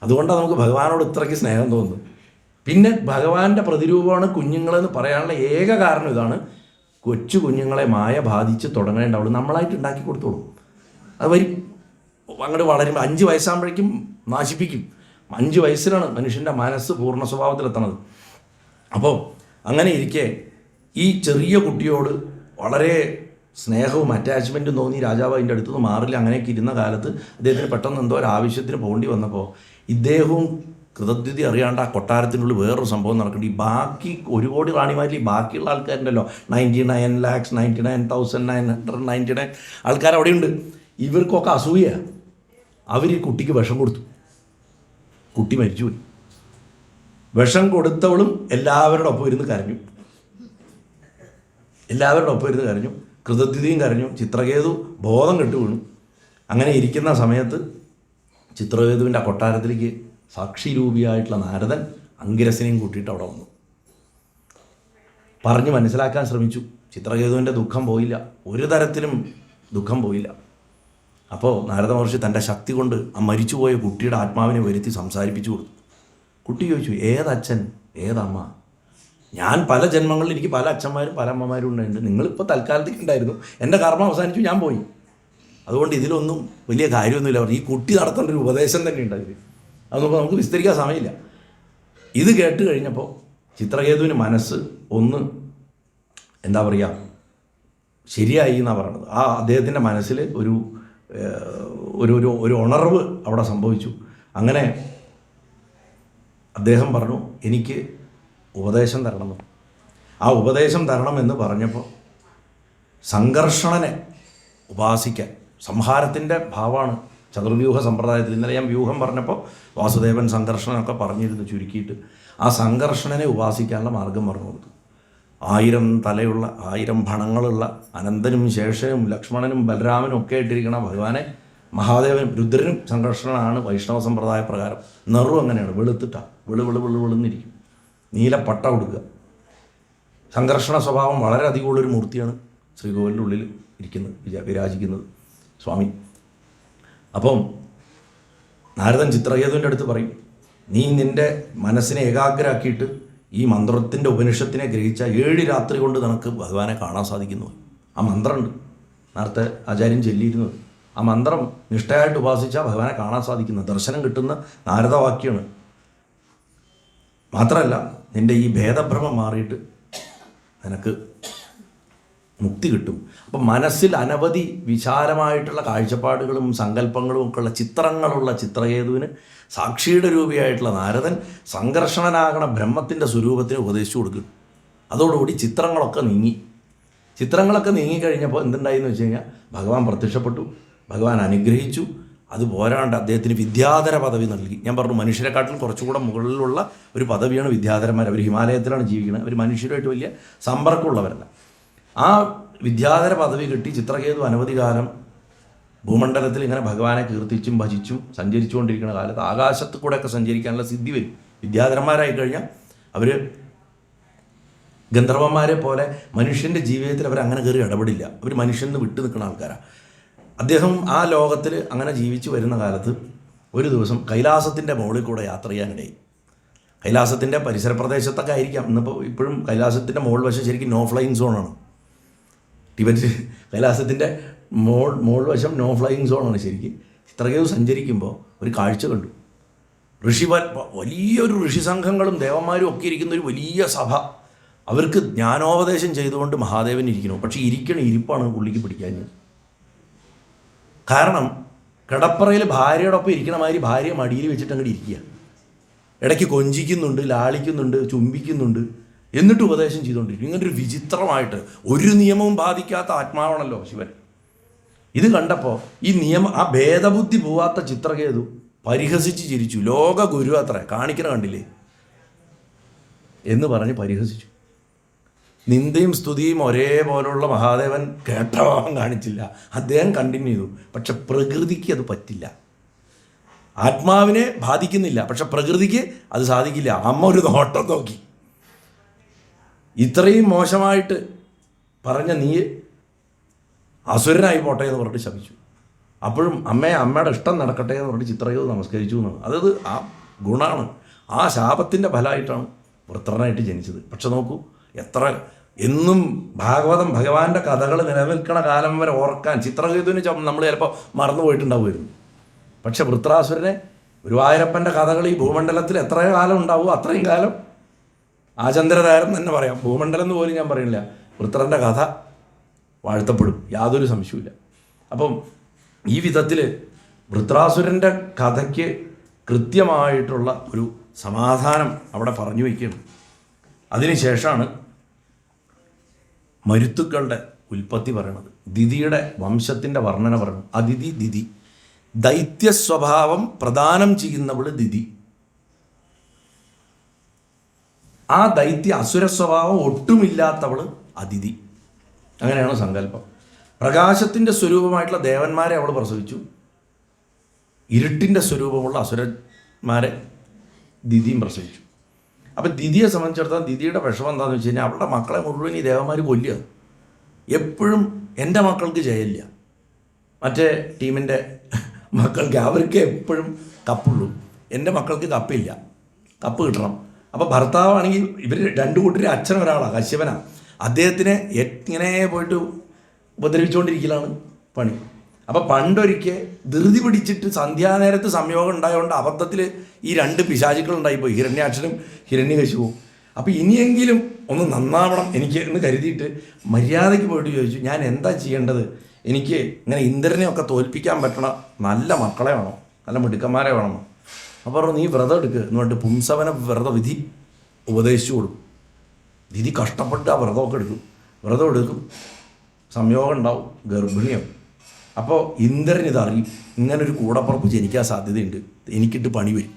അതുകൊണ്ടാണ് നമുക്ക് ഭഗവാനോട് ഇത്രയ്ക്ക് സ്നേഹം തോന്നുന്നത്. പിന്നെ ഭഗവാന്റെ പ്രതിരൂപമാണ് കുഞ്ഞുങ്ങളെന്ന് പറയാനുള്ള ഏക കാരണം ഇതാണ്. കൊച്ചു കുഞ്ഞുങ്ങളെ മായ ബാധിച്ച് തുടങ്ങേണ്ടാവുള്ളൂ, നമ്മളായിട്ട് ഉണ്ടാക്കി കൊടുത്തോളൂ. അത് വരും, അങ്ങോട്ട് വളരുമ്പോൾ 5 വയസ്സാകുമ്പോഴേക്കും നാശിപ്പിക്കും. 5 വയസ്സിലാണ് മനുഷ്യൻ്റെ മനസ്സ് പൂർണ്ണ സ്വഭാവത്തിലെത്തണത്. അപ്പോൾ അങ്ങനെ ഇരിക്കെ ഈ ചെറിയ കുട്ടിയോട് വളരെ സ്നേഹവും അറ്റാച്ച്മെൻറ്റും തോന്നി രാജാവ് അതിൻ്റെ അടുത്തുനിന്ന് മാറില്ല. അങ്ങനെയൊക്കെ ഇരുന്ന കാലത്ത് അദ്ദേഹത്തിന് പെട്ടെന്ന് എന്തോ ഒരു ആവശ്യത്തിന് പോകേണ്ടി വന്നപ്പോൾ ഇദ്ദേഹവും കൃതദ്യുതി അറിയാണ്ട് ആ കൊട്ടാരത്തിനുള്ളിൽ വേറൊരു സംഭവം നടക്കുന്നുണ്ട്. ഈ ബാക്കി 1 കോടി റാണിമാരിൽ ഈ ബാക്കിയുള്ള ആൾക്കാരുണ്ടല്ലോ, 99,99,999 ആൾക്കാർ അവിടെയുണ്ട്. ഇവർക്കൊക്കെ അസൂയയാണ്. അവർ ഈ കുട്ടിക്ക് വിഷം കൊടുത്തു, കുട്ടി മരിച്ചുപോയി. വിഷം കൊടുത്തവളും എല്ലാവരുടെ ഒപ്പം ഇരുന്ന് കരഞ്ഞു, കൃതദ്യുതിയും കരഞ്ഞു, ചിത്രകേതു ബോധം കെട്ടു വീണു. അങ്ങനെ ഇരിക്കുന്ന സമയത്ത് ചിത്രകേതുവിൻ്റെ ആ കൊട്ടാരത്തിലേക്ക് സാക്ഷിരൂപിയായിട്ടുള്ള നാരദൻ അങ്കിരസനെയും കൂട്ടിയിട്ട് അവിടെ വന്നു. പറഞ്ഞ് മനസ്സിലാക്കാൻ ശ്രമിച്ചു. ചിത്രകേതുവിൻ്റെ ദുഃഖം പോയില്ല, ഒരു തരത്തിലും ദുഃഖം പോയില്ല. അപ്പോൾ നാരദ മഹർഷി തൻ്റെ ശക്തി കൊണ്ട് ആ മരിച്ചുപോയ കുട്ടിയുടെ ആത്മാവിനെ വരുത്തി സംസാരിപ്പിച്ചു കൊടുത്തു. കുട്ടി ചോദിച്ചു, ഏതച്ഛൻ ഏതമ്മ? ഞാൻ പല ജന്മങ്ങളിൽ എനിക്ക് പല അച്ഛന്മാരും പല അമ്മമാരും ഉണ്ടായിട്ടുണ്ട്, നിങ്ങളിപ്പോൾ തൽക്കാലത്തേക്ക് ഉണ്ടായിരുന്നു, എൻ്റെ കർമ്മം അവസാനിച്ചു, ഞാൻ പോയി, അതുകൊണ്ട് ഇതിലൊന്നും വലിയ കാര്യമൊന്നുമില്ല പറഞ്ഞു. ഈ കുട്ടി നടത്തേണ്ട ഒരു ഉപദേശം തന്നെ ഉണ്ടായത്, അതൊന്നും നമുക്ക് വിസ്തരിക്കാൻ സമയമില്ല. ഇത് കേട്ട് കഴിഞ്ഞപ്പോൾ ചിത്രകേതുവിന് മനസ്സ് ഒന്ന് എന്താ പറയുക ശരിയായി എന്നാണ് പറയണത്. ആ അദ്ദേഹത്തിൻ്റെ മനസ്സിൽ ഒരു ഒരു ഒരു ഉണർവ് അവിടെ സംഭവിച്ചു. അങ്ങനെ അദ്ദേഹം പറഞ്ഞു, എനിക്ക് ഉപദേശം തരണമെന്ന്. ആ ഉപദേശം തരണമെന്ന് പറഞ്ഞപ്പോൾ സംഘർഷണനെ ഉപാസിക്കാൻ, സംഹാരത്തിൻ്റെ ഭാവമാണ് ചതുർവ്യൂഹ സമ്പ്രദായത്തിൽ. ഇന്നലെ ഞാൻ വ്യൂഹം പറഞ്ഞപ്പോൾ വാസുദേവൻ സംഘർഷണനൊക്കെ പറഞ്ഞിരുന്നു ചുരുക്കിയിട്ട്. ആ സംഘർഷണനെ ഉപാസിക്കാനുള്ള മാർഗം പറഞ്ഞു കൊടുത്തു. 1000 തലയുള്ള 1000 ഭണങ്ങളുള്ള അനന്തനും ശേഷനും ലക്ഷ്മണനും ബലരാമനും ഒക്കെ ഇട്ടിരിക്കണ ഭഗവാനെ മഹാദേവനും രുദ്രനും സംഘർഷണനാണ് വൈഷ്ണവ സമ്പ്രദായ പ്രകാരം. നെറും അങ്ങനെയാണ്, വെളുത്തിട്ടാ വെളുന്നിരിക്കും, നീലപ്പട്ട കൊടുക്കുക. സംഘർഷണ സ്വഭാവം വളരെ അധികമുള്ളൊരു മൂർത്തിയാണ് ശ്രീകോവിലിൻ്റെ ഉള്ളിൽ വിരാജിക്കുന്നത് സ്വാമി. അപ്പം നാരദൻ ചിത്രകേതുവിൻ്റെ അടുത്ത് പറയും, നീ നിൻ്റെ മനസ്സിനെ ഏകാഗ്രമാക്കിയിട്ട് ഈ മന്ത്രത്തിൻ്റെ ഉപനിഷത്തിനെ ഗ്രഹിച്ച 7 രാത്രി കൊണ്ട് നിനക്ക് ഭഗവാനെ കാണാൻ സാധിക്കുന്നു. ആ മന്ത്രമുണ്ട്, നേരത്തെ ആചാര്യൻ ചൊല്ലിയിരുന്നത്. ആ മന്ത്രം നിഷ്ഠയായിട്ട് ഉപാസിച്ചാൽ ഭഗവാനെ കാണാൻ സാധിക്കുന്ന, ദർശനം കിട്ടുന്ന നാരദവാക്യമാണ്. മാത്രമല്ല നിൻ്റെ ഈ ഭേദഭ്രമം മാറിയിട്ട് നിനക്ക് മുക്തി കിട്ടും. അപ്പം മനസ്സിൽ അനവധി വിശാലമായിട്ടുള്ള കാഴ്ചപ്പാടുകളും സങ്കല്പങ്ങളും ഒക്കെയുള്ള ചിത്രങ്ങളുള്ള ചിത്രകേതുവിന് സാക്ഷിയുടെ രൂപിയായിട്ടുള്ള നാരദൻ സംഘർഷണനാകണ ബ്രഹ്മത്തിൻ്റെ സ്വരൂപത്തിന് ഉപദേശിച്ചു കൊടുക്കും. അതോടുകൂടി ചിത്രങ്ങളൊക്കെ നീങ്ങിക്കഴിഞ്ഞപ്പോൾ എന്തുണ്ടായിന്ന് വെച്ച് കഴിഞ്ഞാൽ ഭഗവാൻ പ്രത്യക്ഷപ്പെട്ടു, ഭഗവാൻ അനുഗ്രഹിച്ചു. അത് പോരാണ്ട് അദ്ദേഹത്തിന് വിദ്യാധര പദവി നൽകി. ഞാൻ പറഞ്ഞു, മനുഷ്യരെക്കാട്ടിലും കുറച്ചുകൂടെ മുകളിലുള്ള ഒരു പദവിയാണ് വിദ്യാധരന്മാർ. അവർ ഹിമാലയത്തിലാണ് ജീവിക്കുന്നത്, അവർ മനുഷ്യരുമായിട്ട് വലിയ സമ്പർക്കമുള്ളവരല്ല. ആ വിദ്യാധര പദവി കിട്ടി ചിത്രകേതു അനവധി കാലം ഭൂമണ്ഡലത്തിൽ ഇങ്ങനെ ഭഗവാനെ കീർത്തിച്ചും ഭജിച്ചും സഞ്ചരിച്ചുകൊണ്ടിരിക്കുന്ന കാലത്ത് ആകാശത്ത് കൂടെയൊക്കെ സഞ്ചരിക്കാനുള്ള സിദ്ധി വരും. വിദ്യാധരന്മാരായി കഴിഞ്ഞാൽ അവർ ഗന്ധർവന്മാരെ പോലെ മനുഷ്യൻ്റെ ജീവിതത്തിൽ അവരങ്ങനെ കയറി ഇടപെടില്ല, അവർ മനുഷ്യന് വിട്ടു നിൽക്കുന്ന ആൾക്കാരാണ്. അദ്ദേഹം ആ ലോകത്തിൽ അങ്ങനെ ജീവിച്ചു വരുന്ന കാലത്ത് ഒരു ദിവസം കൈലാസത്തിൻ്റെ മുകളിൽ കൂടെ യാത്ര ചെയ്യാനിടയായി. കൈലാസത്തിൻ്റെ പരിസര പ്രദേശത്തൊക്കെ ആയിരിക്കാം ഇന്നിപ്പോൾ, ഇപ്പോഴും കൈലാസത്തിൻ്റെ മുകൾ വശം ശരിക്കും നോ ഫ്ലൈയിങ് സോണാണ്. ടിബറ്റ് കൈലാസത്തിൻ്റെ മോൾ വശം നോ ഫ്ലൈയിങ് സോണാണ് ശരിക്കും. ചിത്രകേതു സഞ്ചരിക്കുമ്പോൾ ഒരു കാഴ്ച കണ്ടു. വലിയൊരു ഋഷി സംഘങ്ങളും ദേവന്മാരും ഒക്കെ ഇരിക്കുന്ന ഒരു വലിയ സഭ. അവർക്ക് ജ്ഞാനോപദേശം ചെയ്തുകൊണ്ട് മഹാദേവൻ ഇരിക്കണം. പക്ഷേ ഇരിപ്പാണ് പുള്ളിക്ക് പിടിക്കാൻ. കാരണം കിടപ്പറയിൽ ഭാര്യയോടൊപ്പം ഇരിക്കണ മാതിരി ഭാര്യയെ മടിയിൽ വെച്ചിട്ട് അങ്ങോട്ട് ഇരിക്കുക. ഇടയ്ക്ക് കൊഞ്ചിക്കുന്നുണ്ട്, ലാളിക്കുന്നുണ്ട്, ചുംബിക്കുന്നുണ്ട്, എന്നിട്ട് ഉപദേശം ചെയ്തുകൊണ്ടിരിക്കും. ഇങ്ങനൊരു വിചിത്രമായിട്ട് ഒരു നിയമവും ബാധിക്കാത്ത ആത്മാവാണല്ലോ ശിവൻ. ഇത് കണ്ടപ്പോൾ ആ ഭേദബുദ്ധി പോവാത്ത ചിത്രകേതു പരിഹസിച്ച് ചിരിച്ചു. ലോക ഗുരു അത്ര കാണിക്കണ കണ്ടില്ലേ എന്ന് പറഞ്ഞ് പരിഹസിച്ചു. നിന്ദയും സ്തുതിയും ഒരേപോലുള്ള മഹാദേവൻ കേട്ടഭാവം കാണിച്ചില്ല. അദ്ദേഹം കണ്ടിന്യൂ ചെയ്തു. പക്ഷെ പ്രകൃതിക്ക് അത് പറ്റില്ല. ആത്മാവിനെ ബാധിക്കുന്നില്ല, പക്ഷെ പ്രകൃതിക്ക് അത് സാധിക്കില്ല. അമ്മ ഒരു നോട്ടം നോക്കി. ഇത്രയും മോശമായിട്ട് പറഞ്ഞ നീ അസുരനായി പോട്ടെ എന്ന് പറഞ്ഞിട്ട് ശപിച്ചു. അപ്പോഴും അമ്മയുടെ ഇഷ്ടം നടക്കട്ടെ എന്ന് പറഞ്ഞിട്ട് ചിത്രകേതു നമസ്കരിച്ചു എന്നാണ്. അതായത് ആ ഗുണമാണ്, ആ ശാപത്തിൻ്റെ ഫലമായിട്ടാണ് വൃത്രനായിട്ട് ജനിച്ചത്. പക്ഷെ നോക്കൂ, എത്ര എന്നും ഭാഗവതം ഭഗവാന്റെ കഥകൾ നിലനിൽക്കണ കാലം വരെ ഓർക്കാൻ ചിത്രകേതുവിന് നമ്മൾ ചിലപ്പോൾ മറന്നു പോയിട്ടുണ്ടാവുമായിരുന്നു. പക്ഷെ വൃത്രാസുരനെ ഗുരുവായൂരപ്പൻ്റെ കഥകൾ ഈ ഭൂമണ്ഡലത്തിൽ എത്ര കാലം ഉണ്ടാവുമോ അത്രയും കാലം ആചന്ദ്രതാരം തന്നെ പറയാം. ഭൂമണ്ഡലം എന്ന് പോലും ഞാൻ പറയുന്നില്ല, വൃത്രൻ്റെ കഥ വാഴ്ത്തപ്പെടും, യാതൊരു സംശയമില്ല. അപ്പം ഈ വിധത്തിൽ വൃത്രാസുരൻ്റെ കഥയ്ക്ക് കൃത്യമായിട്ടുള്ള ഒരു സമാധാനം അവിടെ പറഞ്ഞു വയ്ക്കണം. അതിനുശേഷമാണ് മരുത്തുക്കളുടെ ഉൽപ്പത്തി പറയണത്. ദിതിയുടെ വംശത്തിൻ്റെ വർണ്ണന പറയണം. അതിഥി ദിതി, ദൈത്യ സ്വഭാവം പ്രദാനം ചെയ്യുന്നവൾ ദിതി. ആ ദൈത്യ അസുര സ്വഭാവം ഒട്ടുമില്ലാത്തവൾ അതിഥി. അങ്ങനെയാണ് സങ്കല്പം. പ്രകാശത്തിൻ്റെ സ്വരൂപമായിട്ടുള്ള ദേവന്മാരെ അവൾ പ്രസവിച്ചു. ഇരുട്ടിൻ്റെ സ്വരൂപമുള്ള അസുരന്മാരെ ദിതിയും പ്രസവിച്ചു. അപ്പം ദിതിയെ സംബന്ധിച്ചിടത്തോളം ദിതിയുടെ വിഷമം എന്താണെന്ന് വെച്ച് കഴിഞ്ഞാൽ അവളുടെ മക്കളെ മുഴുവൻ ഈ ദേവന്മാർ കൊല്ലുക. എപ്പോഴും എൻ്റെ മക്കൾക്ക് ജയമില്ല, മറ്റേ ടീമിൻ്റെ മക്കൾക്ക് അവർക്ക് എപ്പോഴും കപ്പുള്ളൂ, എൻ്റെ മക്കൾക്ക് കപ്പില്ല, കപ്പ് കിട്ടണം. അപ്പോൾ ഭർത്താവാണെങ്കിൽ ഇവർ രണ്ടു കൂട്ടരും അച്ഛനൊരാളാണ്, കശ്യപനാണ്. അദ്ദേഹത്തിനെ ഇങ്ങനെ പോയിട്ട് ഉപദ്രവിച്ചുകൊണ്ടിരിക്കലാണ് പണി. അപ്പോൾ പണ്ടൊരിക്കൽ ധൃതി പിടിച്ചിട്ട് സന്ധ്യാനേരത്ത് സംയോഗം ഉണ്ടായതുകൊണ്ട് അബദ്ധത്തിൽ ഈ രണ്ട് പിശാചുക്കളുണ്ടായിപ്പോയി, ഹിരണ്യാക്ഷനും ഹിരണ്യകശിപുവും. അപ്പോൾ ഇനിയെങ്കിലും ഒന്ന് നന്നാവണം എനിക്ക് എന്ന് കരുതിയിട്ട് മര്യാദയ്ക്ക് പോയിട്ട് ചോദിച്ചു, ഞാൻ എന്താ ചെയ്യേണ്ടത്? എനിക്ക് ഇങ്ങനെ ഇന്ദ്രനെയൊക്കെ തോൽപ്പിക്കാൻ പറ്റണ നല്ല മക്കളെ വേണം, നല്ല മിടുക്കന്മാരെ വേണം. അപ്പോൾ പറഞ്ഞു, നീ വ്രതം എടുക്കുക എന്ന് പറഞ്ഞിട്ട് പുംസവന വ്രതവിധി ഉപദേശിച്ചു കൊടുക്കും. ദിതി കഷ്ടപ്പെട്ട് ആ വ്രതമൊക്കെ എടുക്കും. വ്രതം എടുക്കും, സംയോഗം ഉണ്ടാവും, ഗർഭിണിയാവും. അപ്പോൾ ഇന്ദ്രൻ ഇതറിയും, ഇങ്ങനൊരു കൂടപ്പുറപ്പ് ജനിക്കാൻ സാധ്യതയുണ്ട്, എനിക്കിട്ട് പണി വരും.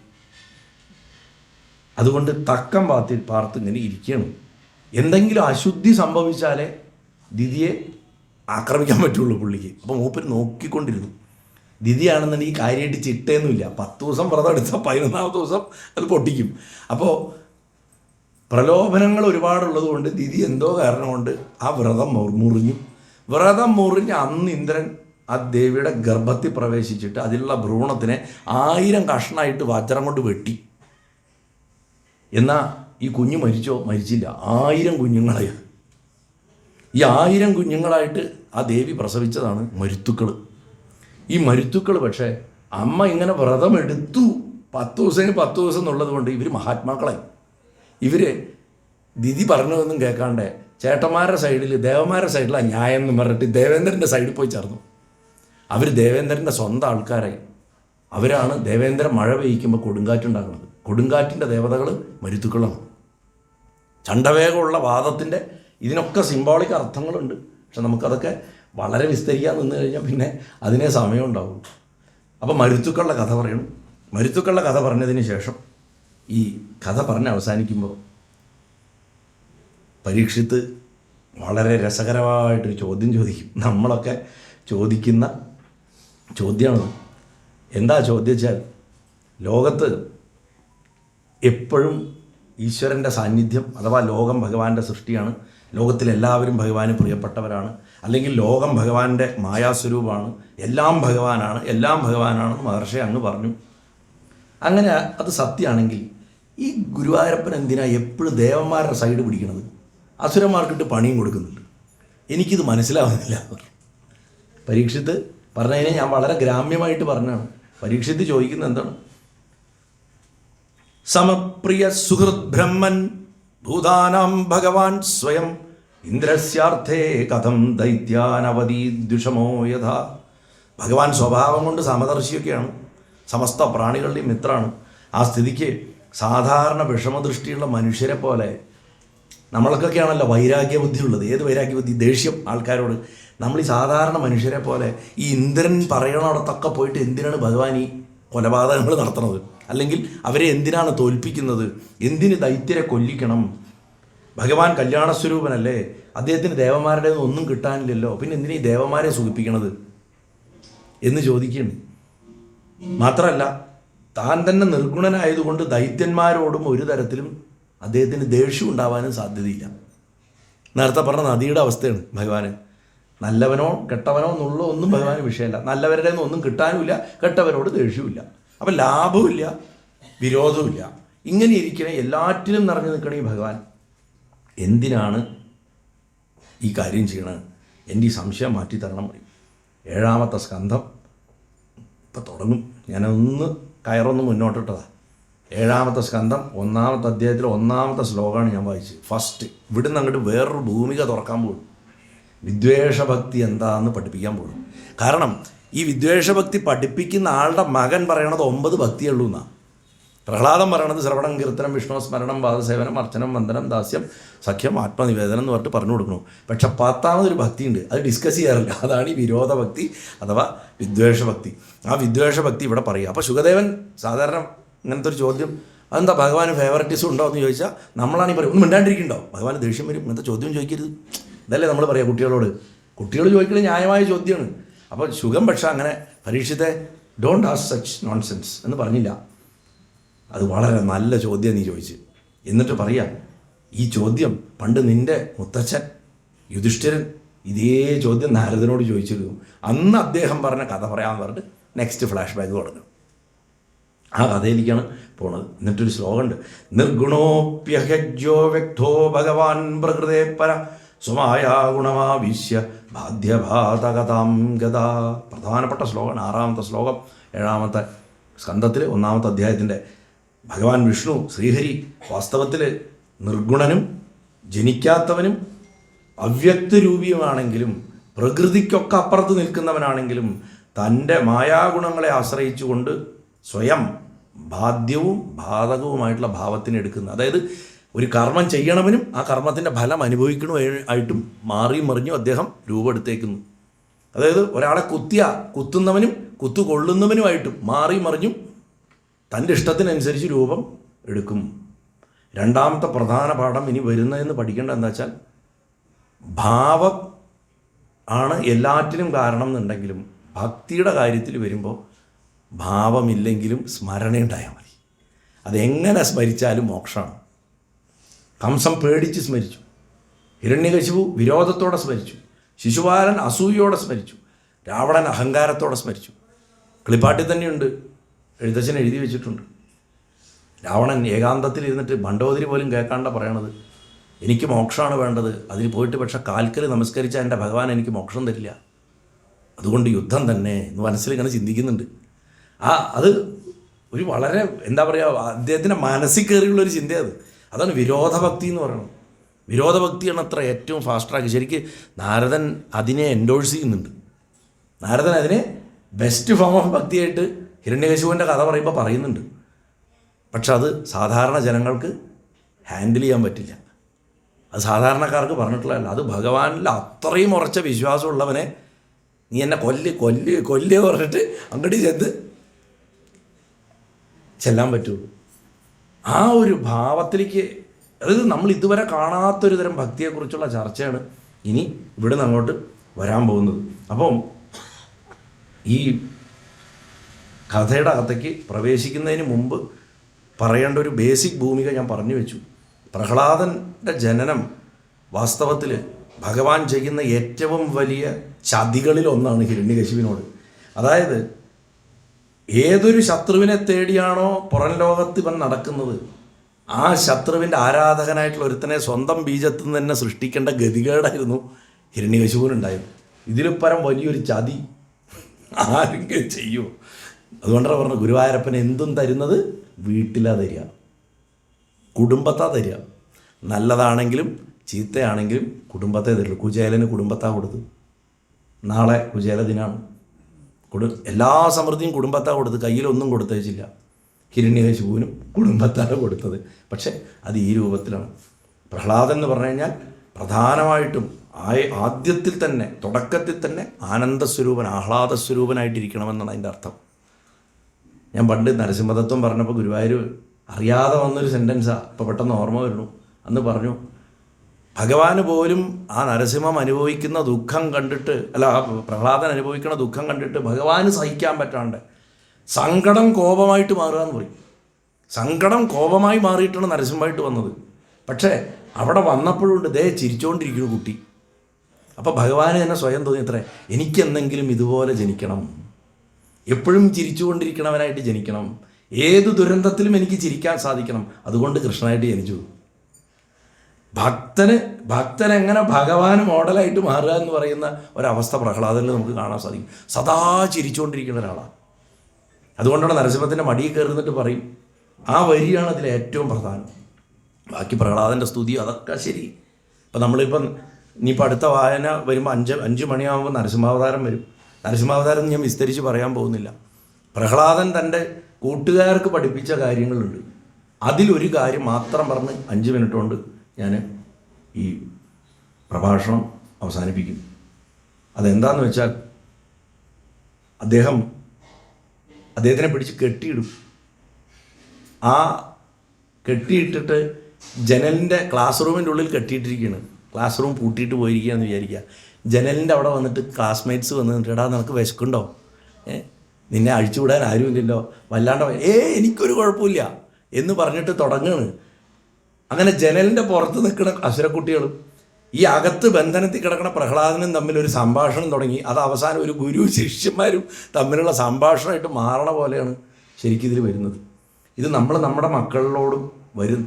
അതുകൊണ്ട് തക്കം പാർത്ത് ഇങ്ങനെ ഇരിക്കണം. എന്തെങ്കിലും അശുദ്ധി സംഭവിച്ചാലേ ദിതിയെ ആക്രമിക്കാൻ പറ്റുള്ളൂ പുള്ളിക്ക്. അപ്പോൾ മൂപ്പര് നോക്കിക്കൊണ്ടിരുന്നു. ദിതിയാണെന്നുണ്ടെങ്കിൽ കാര്യമായിട്ട് ചിട്ടയൊന്നുമില്ല. 10 ദിവസം വ്രതം എടുത്താൽ 11ാമത്തെ ദിവസം അത് പൊട്ടിക്കും. അപ്പോൾ പ്രലോഭനങ്ങൾ ഒരുപാടുള്ളത് കൊണ്ട് ദിതി എന്തോ കാരണം കൊണ്ട് ആ വ്രതം മുറിഞ്ഞു. വ്രതം മുറിഞ്ഞ് അന്ന് ഇന്ദ്രൻ ആ ദേവിയുടെ ഗർഭത്തിൽ പ്രവേശിച്ചിട്ട് അതിലുള്ള ഭ്രൂണത്തിനെ 1000 കഷ്ണമായിട്ട് വജ്രം കൊണ്ട് വെട്ടി. എന്നാൽ ഈ കുഞ്ഞ് മരിച്ചില്ല. 1000 കുഞ്ഞുങ്ങളെ, ഈ 1000 കുഞ്ഞുങ്ങളായിട്ട് ആ ദേവി പ്രസവിച്ചതാണ് മരുത്തുക്കൾ. ഈ മരുത്തുക്കൾ പക്ഷേ അമ്മ ഇങ്ങനെ വ്രതം എടുത്തു 10 ദിവസത്തിന് 10 ദിവസം എന്നുള്ളത് കൊണ്ട് ഇവർ മഹാത്മാക്കളായി. ഇവർ ദിതി പറഞ്ഞതൊന്നും കേൾക്കാണ്ട് ചേട്ടന്മാരുടെ സൈഡിൽ ദേവന്മാരുടെ സൈഡിലാണ് ന്യായം എന്ന് പറഞ്ഞിട്ട് ദേവേന്ദ്രൻ്റെ സൈഡിൽ പോയി ചേർന്നു. അവർ ദേവേന്ദ്രൻ്റെ സ്വന്തം ആൾക്കാരായി. അവരാണ് ദേവേന്ദ്രൻ മഴ പെയ്യിക്കുമ്പോൾ കൊടുങ്കാറ്റുണ്ടാക്കുന്നത്. കൊടുങ്കാറ്റിൻ്റെ ദേവതകൾ മരുത്തുക്കളാണ്. ചണ്ടവേഗമുള്ള വാദത്തിൻ്റെ ഇതിനൊക്കെ സിംബോളിക് അർത്ഥങ്ങളുണ്ട്. പക്ഷെ നമുക്കതൊക്കെ വളരെ വിസ്തരിക്കാൻ നിന്ന് കഴിഞ്ഞാൽ പിന്നെ അതിനേ സമയം ഉണ്ടാവും. അപ്പോൾ മരുത്തുക്കളുടെ കഥ പറയണം. മരുത്തുക്കളുടെ കഥ പറഞ്ഞതിന് ശേഷം ഈ കഥ പറഞ്ഞ് അവസാനിക്കുമ്പോൾ പരീക്ഷിത്ത് വളരെ രസകരമായിട്ടൊരു ചോദ്യം ചോദിക്കും. നമ്മളൊക്കെ ചോദിക്കുന്ന ചോദ്യമാണ്. എന്താ ചോദിച്ചാൽ, ലോകത്ത് എപ്പോഴും ഈശ്വരൻ്റെ സാന്നിധ്യം അഥവാ ലോകം ഭഗവാന്റെ സൃഷ്ടിയാണ്, ലോകത്തിലെല്ലാവരും ഭഗവാന് പ്രിയപ്പെട്ടവരാണ്, അല്ലെങ്കിൽ ലോകം ഭഗവാന്റെ മായാസ്വരൂപമാണ്, എല്ലാം ഭഗവാനാണ്, എല്ലാം ഭഗവാനാണെന്ന് മഹർഷി അങ്ങ് പറഞ്ഞു. അങ്ങനെ അത് സത്യമാണെങ്കിൽ ഈ ഗുരുവായൂരപ്പൻ എന്തിനാ എപ്പോഴും ദേവന്മാരുടെ സൈഡ് പിടിക്കണത്? അസുരന്മാർക്കിട്ട് പണിയും കൊടുക്കുന്നുണ്ട്. എനിക്കിത് മനസ്സിലാവുന്നില്ല. പരീക്ഷിത്ത് പറഞ്ഞതിനെ ഞാൻ വളരെ ഗ്രാമ്യമായിട്ട് പറഞ്ഞാണ്. പരീക്ഷിത്ത് ചോദിക്കുന്നത് എന്താണ്? സമപ്രിയ സുഹൃത് ബ്രഹ്മൻ ഭൂതാനാം ഭഗവാൻ സ്വയം ഇന്ദ്രസ്യാർത്ഥേ കഥം ദൈത്യാനവധീദ്വിഷമോ യഥാ. ഭഗവാൻ സ്വഭാവം കൊണ്ട് സമദർശിയൊക്കെയാണ്, സമസ്ത പ്രാണികളുടെയും മിത്രമാണ്. ആ സ്ഥിതിക്ക് സാധാരണ വിഷമദൃഷ്ടിയുള്ള മനുഷ്യരെ പോലെ നമ്മൾക്കൊക്കെയാണല്ലോ വൈരാഗ്യബുദ്ധി ഉള്ളത്. ഏത് വൈരാഗ്യബുദ്ധി? ദേഷ്യം ആൾക്കാരോട്. നമ്മൾ ഈ സാധാരണ മനുഷ്യരെ പോലെ ഈ ഇന്ദ്രൻ പറയണടത്തൊക്കെ പോയിട്ട് എന്തിനാണ് ഭഗവാൻ ഈ കൊലപാതകങ്ങൾ നടത്തുന്നത്? അല്ലെങ്കിൽ അവരെ എന്തിനാണ് തോൽപ്പിക്കുന്നത്? എന്തിന് ദൈത്യരെ കൊല്ലിക്കണം? ഭഗവാൻ കല്യാണസ്വരൂപനല്ലേ, അദ്ദേഹത്തിന് ദേവന്മാരുടെ ഒന്നും കിട്ടാനില്ലല്ലോ, പിന്നെ എന്തിനാ ഈ ദേവന്മാരെ സുഖിപ്പിക്കണത് എന്ന് ചോദിക്കുകയാണ്. മാത്രമല്ല താൻ തന്നെ നിർഗുണനായതുകൊണ്ട് ദൈത്യന്മാരോടും ഒരു തരത്തിലും അദ്ദേഹത്തിന് ദേഷ്യം ഉണ്ടാവാനും സാധ്യതയില്ല. നേരത്തെ പറഞ്ഞ നദിയുടെ അവസ്ഥയാണ് ഭഗവാന്. നല്ലവനോ കെട്ടവനോ എന്നുള്ള ഒന്നും ഭഗവാന് വിഷയമല്ല. നല്ലവരുടെ ഒന്നും കിട്ടാനുമില്ല, കെട്ടവരോട് ദേഷ്യവുമില്ല. അപ്പം ലാഭവുമില്ല, വിരോധവുമില്ല. ഇങ്ങനെ ഇരിക്കണേ, എല്ലാറ്റിലും നിറഞ്ഞു നിൽക്കണേ ഈ ഭഗവാൻ എന്തിനാണ് ഈ കാര്യം ചെയ്യണത്? എൻ്റെ ഈ സംശയം മാറ്റിത്തരണം. 7ാമത്തെ സ്കന്ധം ഇപ്പം തുടങ്ങും. ഞാനൊന്ന് കയറൊന്ന് മുന്നോട്ടിട്ടതാണ്. 7ാമത്തെ സ്കന്ധം 1-ാമത്തെ അധ്യായത്തിൽ 1-ാമത്തെ ശ്ലോകമാണ് ഞാൻ വായിച്ചത്. ഫസ്റ്റ് ഇവിടുന്ന് അങ്ങോട്ട് വേറൊരു ഭൂമിക തുറക്കാൻ പോകും. വിദ്വേഷഭക്തി എന്താണെന്ന് പഠിപ്പിക്കാൻ പോകും. കാരണം ഈ വിദ്വേഷഭക്തി പഠിപ്പിക്കുന്ന ആളുടെ മകൻ പറയണത് 9 ഭക്തിയുള്ളൂ എന്നാണ്. പ്രഹ്ലാദം പറയണത് ശ്രവണം, കീർത്തനം, വിഷ്ണു സ്മരണം, പാദസേവനം, അർച്ചനം, വന്ദനം, ദാസ്യം, സഖ്യം, ആത്മനിവേദനം എന്ന് പറഞ്ഞിട്ട് പറഞ്ഞു കൊടുക്കണു. പക്ഷെ 10ാമതൊരു ഭക്തിയുണ്ട്, അത് ഡിസ്കസ് ചെയ്യാറില്ല. അതാണ് ഈ വിരോധഭക്തി അഥവാ വിദ്വേഷഭക്തി. ആ വിദ്വേഷഭക്തി ഇവിടെ പറയുക. അപ്പോൾ ശുകദേവൻ സാധാരണ ഇങ്ങനത്തെ ഒരു ചോദ്യം, അതെന്താ ഭഗവാന് ഫേവററ്റിസം ഉണ്ടോ എന്ന് ചോദിച്ചാൽ നമ്മളാണെങ്കിൽ പറയും ഒന്നും മിണ്ടാണ്ടിരിക്കുന്നുണ്ടോ, ഭഗവാന് ദേഷ്യം വരും, ഇങ്ങനത്തെ ചോദ്യം ചോദിക്കരുത്. ഇതല്ലേ നമ്മൾ പറയാം കുട്ടികളോട്. കുട്ടികൾ ചോദിക്കുന്നത് ന്യായമായ ചോദ്യമാണ്. അപ്പോൾ ശുഗം പക്ഷെ അങ്ങനെ പരീക്ഷത്തെ ഡോണ്ട് ആസ്ക് സച്ച് നോൺസെൻസ് എന്ന് പറഞ്ഞില്ല. അത് വളരെ നല്ല ചോദ്യം നീ ചോദിച്ച്. എന്നിട്ട് പറയാം, ഈ ചോദ്യം പണ്ട് നിൻ്റെ മുത്തച്ഛൻ യുധിഷ്ഠിരൻ ഇതേ ചോദ്യം നാരദനോട് ചോദിച്ചിരുന്നു. അന്ന് അദ്ദേഹം പറഞ്ഞ കഥ പറയാമെന്ന് പറഞ്ഞിട്ട് നെക്സ്റ്റ് ഫ്ലാഷ് ബാക്ക് തുടങ്ങും. ആ കഥയിലേക്കാണ് പോണത്. എന്നിട്ടൊരു ശ്ലോകമുണ്ട്. നിർഗുണോപ്യഹജ്യോ വ്യക്തോ ഭഗവാൻ പ്രകൃതേ പര സ്വമായ ഗുണമാവിശ്യ ബാധ്യഭാതകതാം ഗതാ. പ്രധാനപ്പെട്ട ശ്ലോകമാണ്. 6ാമത്തെ ശ്ലോകം 7ാമത്തെ സ്കന്ധത്തിൽ 1-ാമത്തെ അധ്യായത്തിൻ്റെ. ഭഗവാൻ വിഷ്ണു ശ്രീഹരി വാസ്തവത്തിൽ നിർഗുണനും ജനിക്കാത്തവനും അവ്യക്തരൂപിയുമാണെങ്കിലും പ്രകൃതിക്കൊക്കെ അപ്പുറത്ത് നിൽക്കുന്നവനാണെങ്കിലും തൻ്റെ മായാഗുണങ്ങളെ ആശ്രയിച്ചുകൊണ്ട് സ്വയം ബാധ്യവും ബാധകവുമായിട്ടുള്ള ഭാവത്തിന് എടുക്കുന്ന, അതായത് ഒരു കർമ്മം ചെയ്യണവനും ആ കർമ്മത്തിൻ്റെ ഫലം അനുഭവിക്കണമായിട്ടും മാറിയും മറിഞ്ഞും അദ്ദേഹം രൂപമെടുത്തേക്കുന്നു. അതായത് ഒരാളെ കുത്തുന്നവനും കുത്തുകൊള്ളുന്നവനുമായിട്ടും മാറിയും മറിഞ്ഞും തൻ്റെ ഇഷ്ടത്തിനനുസരിച്ച് രൂപം എടുക്കും. 2ാമത്തെ പ്രധാന പാഠം ഇനി വരുന്നതെന്ന് പഠിക്കേണ്ട എന്താ വെച്ചാൽ, ഭാവം ആണ് എല്ലാറ്റിനും കാരണം എന്നുണ്ടെങ്കിലും ഭക്തിയുടെ കാര്യത്തിൽ വരുമ്പോൾ ഭാവമില്ലെങ്കിലും സ്മരണയുണ്ടായാൽ മതി. അതെങ്ങനെ സ്മരിച്ചാലും മോക്ഷമാണ്. കംസം പേടിച്ച് സ്മരിച്ചു, ഹിരണ്യകശിപു വിരോധത്തോടെ സ്മരിച്ചു, ശിശുപാലൻ അസൂയയോടെ സ്മരിച്ചു, രാവണൻ അഹങ്കാരത്തോടെ സ്മരിച്ചു. കിളിപ്പാട്ടിൽ തന്നെയുണ്ട്, എഴുത്തച്ഛൻ എഴുതി വെച്ചിട്ടുണ്ട്. രാവണൻ ഏകാന്തത്തിൽ ഇരുന്നിട്ട് മണ്ഡോദരി പോലും കേൾക്കാണ്ട പറയണത്, എനിക്ക് മോക്ഷമാണ് വേണ്ടത്, അതിന് പോയിട്ട് പക്ഷെ കാൽക്കൽ നമസ്കരിച്ചാൽ എൻ്റെ ഭഗവാൻ എനിക്ക് മോക്ഷം തരില്ല, അതുകൊണ്ട് യുദ്ധം തന്നെ എന്ന് മനസ്സിലിങ്ങനെ ചിന്തിക്കുന്നുണ്ട്. അത് ഒരു വളരെ എന്താ പറയുക, അദ്ദേഹത്തിൻ്റെ മനസ്സിൽ കയറിയുള്ളൊരു ചിന്തയത്. അതാണ് വിരോധഭക്തി എന്ന് പറയുന്നത്. വിരോധഭക്തിയാണ് അത്ര ഏറ്റവും ഫാസ്റ്റ് ട്രാക്ക്. ശരിക്ക് നാരദൻ അതിനെ എൻഡോഴ്സ് ചെയ്യുന്നുണ്ട്. നാരദൻ അതിനെ ബെസ്റ്റ് ഫോം ഓഫ് ഭക്തിയായിട്ട് ഹിരണ്യകശിപുവിൻ്റെ കഥ പറയുമ്പോൾ പറയുന്നുണ്ട്. പക്ഷെ അത് സാധാരണ ജനങ്ങൾക്ക് ഹാൻഡിൽ ചെയ്യാൻ പറ്റില്ല. അത് സാധാരണക്കാർക്ക് പറഞ്ഞിട്ടുള്ളതല്ല. അത് ഭഗവാനിൽ അത്രയും ഉറച്ച വിശ്വാസമുള്ളവനെ നീ എന്നെ കൊല്ല് പറഞ്ഞിട്ട് അങ്ങോട്ട് ചെല്ലാൻ പറ്റുള്ളൂ. ആ ഒരു ഭാവത്തിലേക്ക്, അതായത് നമ്മൾ ഇതുവരെ കാണാത്തൊരു തരം ഭക്തിയെക്കുറിച്ചുള്ള ചർച്ചയാണ് ഇനി ഇവിടെ നിന്ന് അങ്ങോട്ട് വരാൻ പോകുന്നത്. അപ്പം ഈ കഥയുടെ അകത്തേക്ക് പ്രവേശിക്കുന്നതിന് മുമ്പ് പറയേണ്ട ഒരു ബേസിക് ഭൂമിക ഞാൻ പറഞ്ഞു വെച്ചു. പ്രഹ്ലാദൻ്റെ ജനനം വാസ്തവത്തിൽ ഭഗവാൻ ചെയ്യുന്ന ഏറ്റവും വലിയ ചതികളിലൊന്നാണ് ഹിരണ്യകശിപിനോട്. അതായത് ഏതൊരു ശത്രുവിനെ തേടിയാണോ പുറം ലോകത്ത് ഇവൻ നടക്കുന്നത്, ആ ശത്രുവിൻ്റെ ആരാധകനായിട്ടുള്ള ഒരുത്തനെ സ്വന്തം ബീജത്തിൽ നിന്ന് തന്നെ സൃഷ്ടിക്കേണ്ട ഗതികേടായിരുന്നു ഹിരണ്യകശിപുവിനുണ്ടായിരുന്നു. ഇതിലിപ്പരം വലിയൊരു ചതി ആരെങ്കിലും ചെയ്യൂ. അതുകൊണ്ടാണ് പറഞ്ഞത്, ഗുരുവായൂരപ്പൻ എന്തും തരുന്നത് വീട്ടിലാ തരിക, കുടുംബത്താ തരിക. നല്ലതാണെങ്കിലും ചീത്തയാണെങ്കിലും കുടുംബത്തെ തരുള്ളൂ. കുചേലന് കുടുംബത്താ കൊടുത്ത്. നാളെ കുചേല ദിനാണ്. എല്ലാ സമൃദ്ധിയും കുടുംബത്താ കൊടുത്ത്, കയ്യിലൊന്നും കൊടുത്തേച്ചില്ല. ഹിരണ്യകശിപുവിനും കുടുംബത്താണ് കൊടുത്തത്. പക്ഷേ അത് ഈ രൂപത്തിലാണ്. പ്രഹ്ലാദൻ എന്ന് പറഞ്ഞു കഴിഞ്ഞാൽ പ്രധാനമായിട്ടും ആദ്യത്തിൽ തന്നെ, തുടക്കത്തിൽ തന്നെ ആനന്ദസ്വരൂപൻ, ആഹ്ലാദസ്വരൂപനായിട്ടിരിക്കണമെന്നാണ് അതിൻ്റെ അർത്ഥം. ഞാൻ പണ്ട് നരസിംഹതത്വം പറഞ്ഞപ്പോൾ ഗുരുവായൂർ അറിയാതെ വന്നൊരു സെൻറ്റൻസാണ് ഇപ്പോൾ പെട്ടെന്ന് ഓർമ്മ വരുന്നു. അന്ന് പറഞ്ഞു, ഭഗവാന് പോലും ആ നരസിംഹം അനുഭവിക്കുന്ന ദുഃഖം കണ്ടിട്ട്, അല്ല പ്രഹ്ലാദൻ അനുഭവിക്കുന്ന ദുഃഖം കണ്ടിട്ട് ഭഗവാന് സഹിക്കാൻ പറ്റാണ്ട് സങ്കടം കോപമായിട്ട് മാറുക എന്ന് പറയും. സങ്കടം കോപമായി മാറിയിട്ടാണ് നരസിംഹമായിട്ട് വന്നത്. പക്ഷേ അവിടെ വന്നപ്പോഴുണ്ട് ദേ ചിരിച്ചുകൊണ്ടിരിക്കുന്നു കുട്ടി. അപ്പോൾ ഭഗവാന് തന്നെ സ്വയം തോന്നി, അത്രേ എനിക്കെന്തെങ്കിലും ഇതുപോലെ ജനിക്കണം, എപ്പോഴും ചിരിച്ചുകൊണ്ടിരിക്കണവനായിട്ട് ജനിക്കണം, ഏത് ദുരന്തത്തിലും എനിക്ക് ചിരിക്കാൻ സാധിക്കണം, അതുകൊണ്ട് കൃഷ്ണനായിട്ട് ജനിച്ചു. ഭക്തൻ എങ്ങനെ ഭഗവാന് മോഡലായിട്ട് മാറുക എന്ന് പറയുന്ന ഒരവസ്ഥ പ്രഹ്ലാദനിൽ നമുക്ക് കാണാൻ സാധിക്കും. സദാ ചിരിച്ചുകൊണ്ടിരിക്കുന്ന ഒരാളാണ്. അതുകൊണ്ടാണ് നരസിംഹത്തിൻ്റെ മടിയിൽ കയറുന്നിട്ട് പറയും, ആ വരിയാണ് അതിൽ ഏറ്റവും പ്രധാനം. ബാക്കി പ്രഹ്ലാദൻ്റെ സ്തുതി അതൊക്കെ ശരി. ഇപ്പം നമ്മളിപ്പം ഇനിയിപ്പോൾ അടുത്ത വായന വരുമ്പോൾ 5 മണിയാകുമ്പോൾ നരസിംഹാവതാരം വരും. നരസിംഹാവതാരം ഞാൻ വിസ്തരിച്ച് പറയാൻ പോകുന്നില്ല. പ്രഹ്ലാദൻ തൻ്റെ കൂട്ടുകാർക്ക് പഠിപ്പിച്ച കാര്യങ്ങളുണ്ട്. അതിലൊരു കാര്യം മാത്രം പറഞ്ഞ് 5 മിനിറ്റ് കൊണ്ട് ഞാൻ ഈ പ്രഭാഷണം അവസാനിപ്പിക്കും. അതെന്താണെന്ന് വെച്ചാൽ, അദ്ദേഹത്തിനെ പിടിച്ച് കെട്ടിയിടും. ആ കെട്ടിയിട്ടിട്ട് ജനലിൻ്റെ ക്ലാസ് റൂമിൻ്റെ ഉള്ളിൽ കെട്ടിയിട്ടിരിക്കുകയാണ്. ക്ലാസ് റൂം പൂട്ടിയിട്ട് പോയിരിക്കുകയെന്ന് വിചാരിക്കുക. ജനലിൻ്റെ അവിടെ വന്നിട്ട് ക്ലാസ്മേറ്റ്സ് വന്ന് നിന്നിട്ട്, എടാ നിനക്ക് വിശക്കുണ്ടോ, നിന്നെ അഴിച്ചുവിടാൻ ആരുമില്ലല്ലോ, വല്ലാണ്ടോ, എനിക്കൊരു കുഴപ്പമില്ല എന്ന് പറഞ്ഞിട്ട് തുടങ്ങുകയാണ്. അങ്ങനെ ജനലിൻ്റെ പുറത്ത് നിൽക്കുന്ന അസുരക്കുട്ടികളും ഈ അകത്ത് ബന്ധനത്തിൽ കിടക്കുന്ന പ്രഹ്ലാദനും തമ്മിലൊരു സംഭാഷണം തുടങ്ങി. അത് അവസാനം ഒരു ഗുരു ശിഷ്യന്മാരും തമ്മിലുള്ള സംഭാഷണമായിട്ട് മാറണ പോലെയാണ് ശരിക്കും ഇതിൽ വരുന്നത്. ഇത് നമ്മൾ നമ്മുടെ മക്കളോടും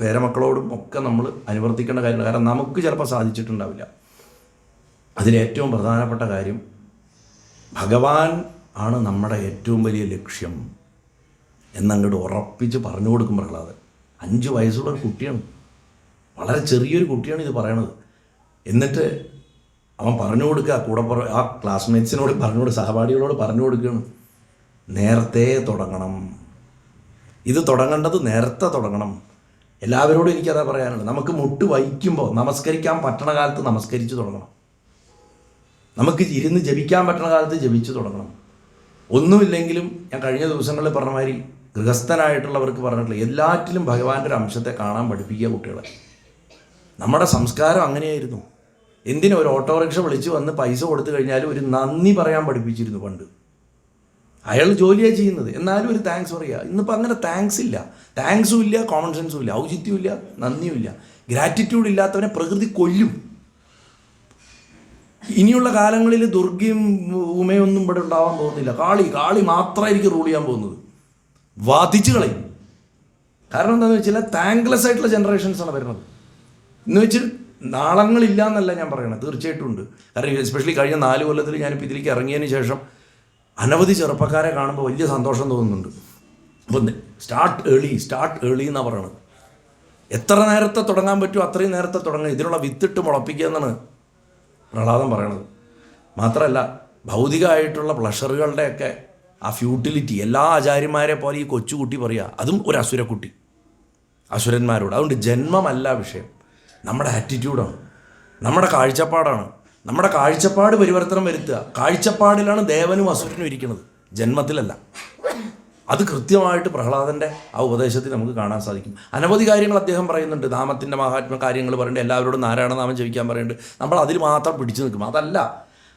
പേരമക്കളോടും ഒക്കെ നമ്മൾ അനുവർത്തിക്കേണ്ട കാര്യമാണ്. കാരണം നമുക്ക് ചിലപ്പോൾ സാധിച്ചിട്ടുണ്ടാവില്ല. അതിലേറ്റവും പ്രധാനപ്പെട്ട കാര്യം, ഭഗവാൻ ആണ് നമ്മുടെ ഏറ്റവും വലിയ ലക്ഷ്യം എന്നങ്ങോട്ട് ഉറപ്പിച്ച് പറഞ്ഞു കൊടുക്കും പ്രഹ്ലാദൻ. 5 വയസ്സുള്ള ഒരു കുട്ടിയാണ്, വളരെ ചെറിയൊരു കുട്ടിയാണ് ഇത് പറയണത്. എന്നിട്ട് അവൻ പറഞ്ഞു കൊടുക്കുക, ആ ക്ലാസ്മേറ്റ്സിനോട് സഹപാഠികളോട് പറഞ്ഞു കൊടുക്കുകയാണ്, നേരത്തെ തുടങ്ങണം, ഇത് തുടങ്ങേണ്ടത് നേരത്തെ തുടങ്ങണം. എല്ലാവരോടും എനിക്കതാ പറയാനുള്ളത്. നമുക്ക് മുട്ട് വഹിക്കുമ്പോൾ നമസ്കരിക്കാൻ പറ്റണ കാലത്ത് നമസ്കരിച്ച് തുടങ്ങണം. നമുക്ക് ഇരുന്ന് ജപിക്കാൻ പറ്റണ കാലത്ത് ജപിച്ച് തുടങ്ങണം. ഒന്നുമില്ലെങ്കിലും ഞാൻ കഴിഞ്ഞ ദിവസങ്ങളിൽ പറഞ്ഞ മാതിരി ഗൃഹസ്ഥനായിട്ടുള്ളവർക്ക് പറഞ്ഞിട്ടുള്ള എല്ലാറ്റിലും ഭഗവാന്റെ ഒരു അംശത്തെ കാണാൻ പഠിപ്പിക്കുക കുട്ടികളെ. നമ്മുടെ സംസ്കാരം അങ്ങനെയായിരുന്നു. എന്തിനും ഒരു ഓട്ടോറിക്ഷ വിളിച്ച് വന്ന് പൈസ കൊടുത്തു കഴിഞ്ഞാലും ഒരു നന്ദി പറയാൻ പഠിപ്പിച്ചിരുന്നു പണ്ട്. അയാൾ ജോലിയാണ് ചെയ്യുന്നത്, എന്നാലും ഒരു താങ്ക്സ് പറയുക. ഇന്നിപ്പോൾ അങ്ങനെ താങ്ക്സ് ഇല്ല, താങ്ക്സും ഇല്ല, കോമൺ സെൻസും ഇല്ല, ഔചിത്യവും ഇല്ല, നന്ദിയും ഇല്ല. ഗ്രാറ്റിറ്റ്യൂഡ് ഇല്ലാത്തവനെ പ്രകൃതി കൊല്ലും. ഇനിയുള്ള കാലങ്ങളിൽ ദുർഗയും ഉമയൊന്നും ഇവിടെ ഉണ്ടാവാൻ പോകുന്നില്ല. കാളി മാത്രമായിരിക്കും റൂൾ ചെയ്യാൻ പോകുന്നത്. വാദിച്ചു കളയും. കാരണം എന്താണെന്ന് വെച്ചാൽ താങ്ക്ലെസ് ആയിട്ടുള്ള ജനറേഷൻസാണ് വരുന്നത്. എന്ന് വെച്ചിട്ട് നാളങ്ങളില്ല എന്നല്ല ഞാൻ പറയണത്, തീർച്ചയായിട്ടും ഉണ്ട്. കാരണം എസ്പെഷ്യലി കഴിഞ്ഞ 4 കൊല്ലത്തിൽ ഞാനിപ്പോൾ ഇതിലേക്ക് ഇറങ്ങിയതിന് ശേഷം അനവധി ചെറുപ്പക്കാരെ കാണുമ്പോൾ വലിയ സന്തോഷം തോന്നുന്നുണ്ട്. അപ്പം സ്റ്റാർട്ട് ഏർലി എന്നാണ് പറയണത്. എത്ര നേരത്തെ തുടങ്ങാൻ പറ്റുമോ അത്രയും നേരത്തെ തുടങ്ങുക. ഇതിനുള്ള വിത്തിട്ട് മുളപ്പിക്കുക എന്നാണ് പ്രഹ്ലാദൻ പറയണത്. മാത്രമല്ല ഭൗതികമായിട്ടുള്ള പ്ലഷറുകളുടെയൊക്കെ ആ ഫ്യൂട്ടിലിറ്റി എല്ലാ ആചാര്യന്മാരെ പോലെ ഈ കൊച്ചുകുട്ടി പറയുക, അതും ഒരു അസുരക്കുട്ടി, അസുരന്മാരോട്. അതുകൊണ്ട് ജന്മമല്ല വിഷയം, നമ്മുടെ ആറ്റിറ്റ്യൂഡാണ്, നമ്മുടെ കാഴ്ചപ്പാടാണ്. നമ്മുടെ കാഴ്ചപ്പാട് പരിവർത്തനം വരുത്തുക. കാഴ്ചപ്പാടിലാണ് ദേവനും അസുരനും ഇരിക്കുന്നത്, ജന്മത്തിലല്ല. അത് കൃത്യമായിട്ട് പ്രഹ്ലാദൻ്റെ ആ ഉപദേശത്തിൽ നമുക്ക് കാണാൻ സാധിക്കും. അനവധി കാര്യങ്ങൾ അദ്ദേഹം പറയുന്നുണ്ട്. നാമത്തിൻ്റെ മഹാത്മ്യ കാര്യങ്ങൾ പറയുന്നുണ്ട്, എല്ലാവരോടും നാരായണനാമം ജപിക്കാൻ പറയുന്നുണ്ട്. നമ്മൾ അതിൽ മാത്രം പിടിച്ചു നിൽക്കും. അതല്ല,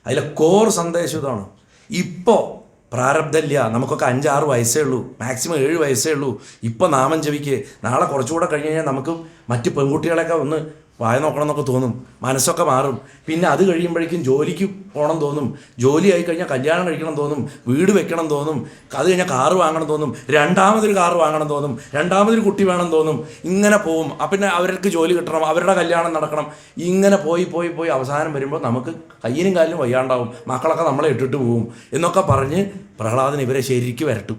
അതിലെ കോർ സന്ദേശം ഇതാണ്. ഇപ്പോൾ പ്രാരബ്ധമില്ല, നമുക്കൊക്കെ 5-6 വയസ്സേ ഉള്ളൂ, മാക്സിമം 7 വയസ്സേ ഉള്ളൂ. ഇപ്പോൾ നാമം ജപിക്കുക. നാളെ കുറച്ചുകൂടെ കഴിഞ്ഞ് കഴിഞ്ഞാൽ നമുക്ക് മറ്റ് പെൺകുട്ടികളെയൊക്കെ ഒന്ന് വായ നോക്കണം എന്നൊക്കെ തോന്നും, മനസ്സൊക്കെ മാറും. പിന്നെ അത് കഴിയുമ്പോഴേക്കും ജോലിക്ക് പോകണം തോന്നും, ജോലി ആയി കഴിഞ്ഞാൽ കല്യാണം കഴിക്കണം തോന്നും, വീട് വെക്കണം തോന്നും, അത് കഴിഞ്ഞാൽ കാറ് വാങ്ങണം തോന്നും, രണ്ടാമതൊരു കാറ് വാങ്ങണം തോന്നും, രണ്ടാമതൊരു കുട്ടി വേണം തോന്നും. ഇങ്ങനെ പോവും. പിന്നെ അവർക്ക് ജോലി കിട്ടണം, അവരുടെ കല്യാണം നടക്കണം. ഇങ്ങനെ പോയി പോയി പോയി അവസാനം വരുമ്പോൾ നമുക്ക് കയ്യിനും കാലിനും വയ്യാണ്ടാവും, മക്കളൊക്കെ നമ്മളെ ഇട്ടിട്ട് പോവും എന്നൊക്കെ പറഞ്ഞ് പ്രഹ്ലാദൻ ഇവരെ ശരിക്കും വരട്ടും.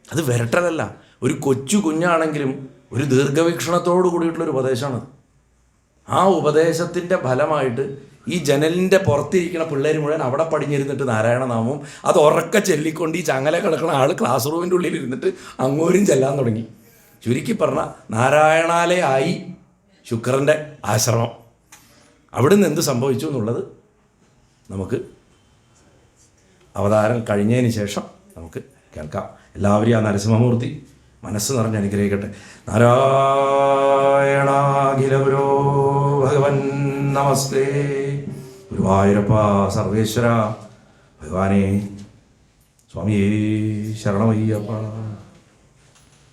അത് വരട്ടലല്ല, ഒരു കൊച്ചു കുഞ്ഞാണെങ്കിലും ഒരു ദീർഘവീക്ഷണത്തോടു കൂടിയിട്ടുള്ളൊരു ഉപദേശമാണത്. ആ ഉപദേശത്തിൻ്റെ ഫലമായിട്ട് ഈ ജനലിൻ്റെ പുറത്തിരിക്കുന്ന പിള്ളേർ മുഴുവൻ അവിടെ പടിഞ്ഞിരുന്നിട്ട് നാരായണനാമവും അത് ഉറക്കെ ചൊല്ലിക്കൊണ്ട് ഈ ചങ്ങല കിടക്കുന്ന ആൾ ക്ലാസ് റൂമിൻ്റെ ഉള്ളിൽ ഇരുന്നിട്ട് അങ്ങോരും ചെല്ലാൻ തുടങ്ങി. ചുരുക്കി പറഞ്ഞാൽ നാരായണാലേ ആയി ശുക്രൻ്റെ ആശ്രമം. അവിടുന്ന് എന്ത് സംഭവിച്ചു എന്നുള്ളത് നമുക്ക് അവതാരം കഴിഞ്ഞതിന് ശേഷം നമുക്ക് കേൾക്കാം. എല്ലാവരെയും ആ നരസിംഹമൂർത്തി മനസ്സ് നിറഞ്ഞ് അനുഗ്രഹിക്കട്ടെ. നാരായണാഖില ഗുരോ ഭഗവൻ നമസ്തേ. ഗുരുവായൂരപ്പ സർവേശ്വര ഭഗവാനേ സ്വാമിയേ ശരണമയ്യപ്പ.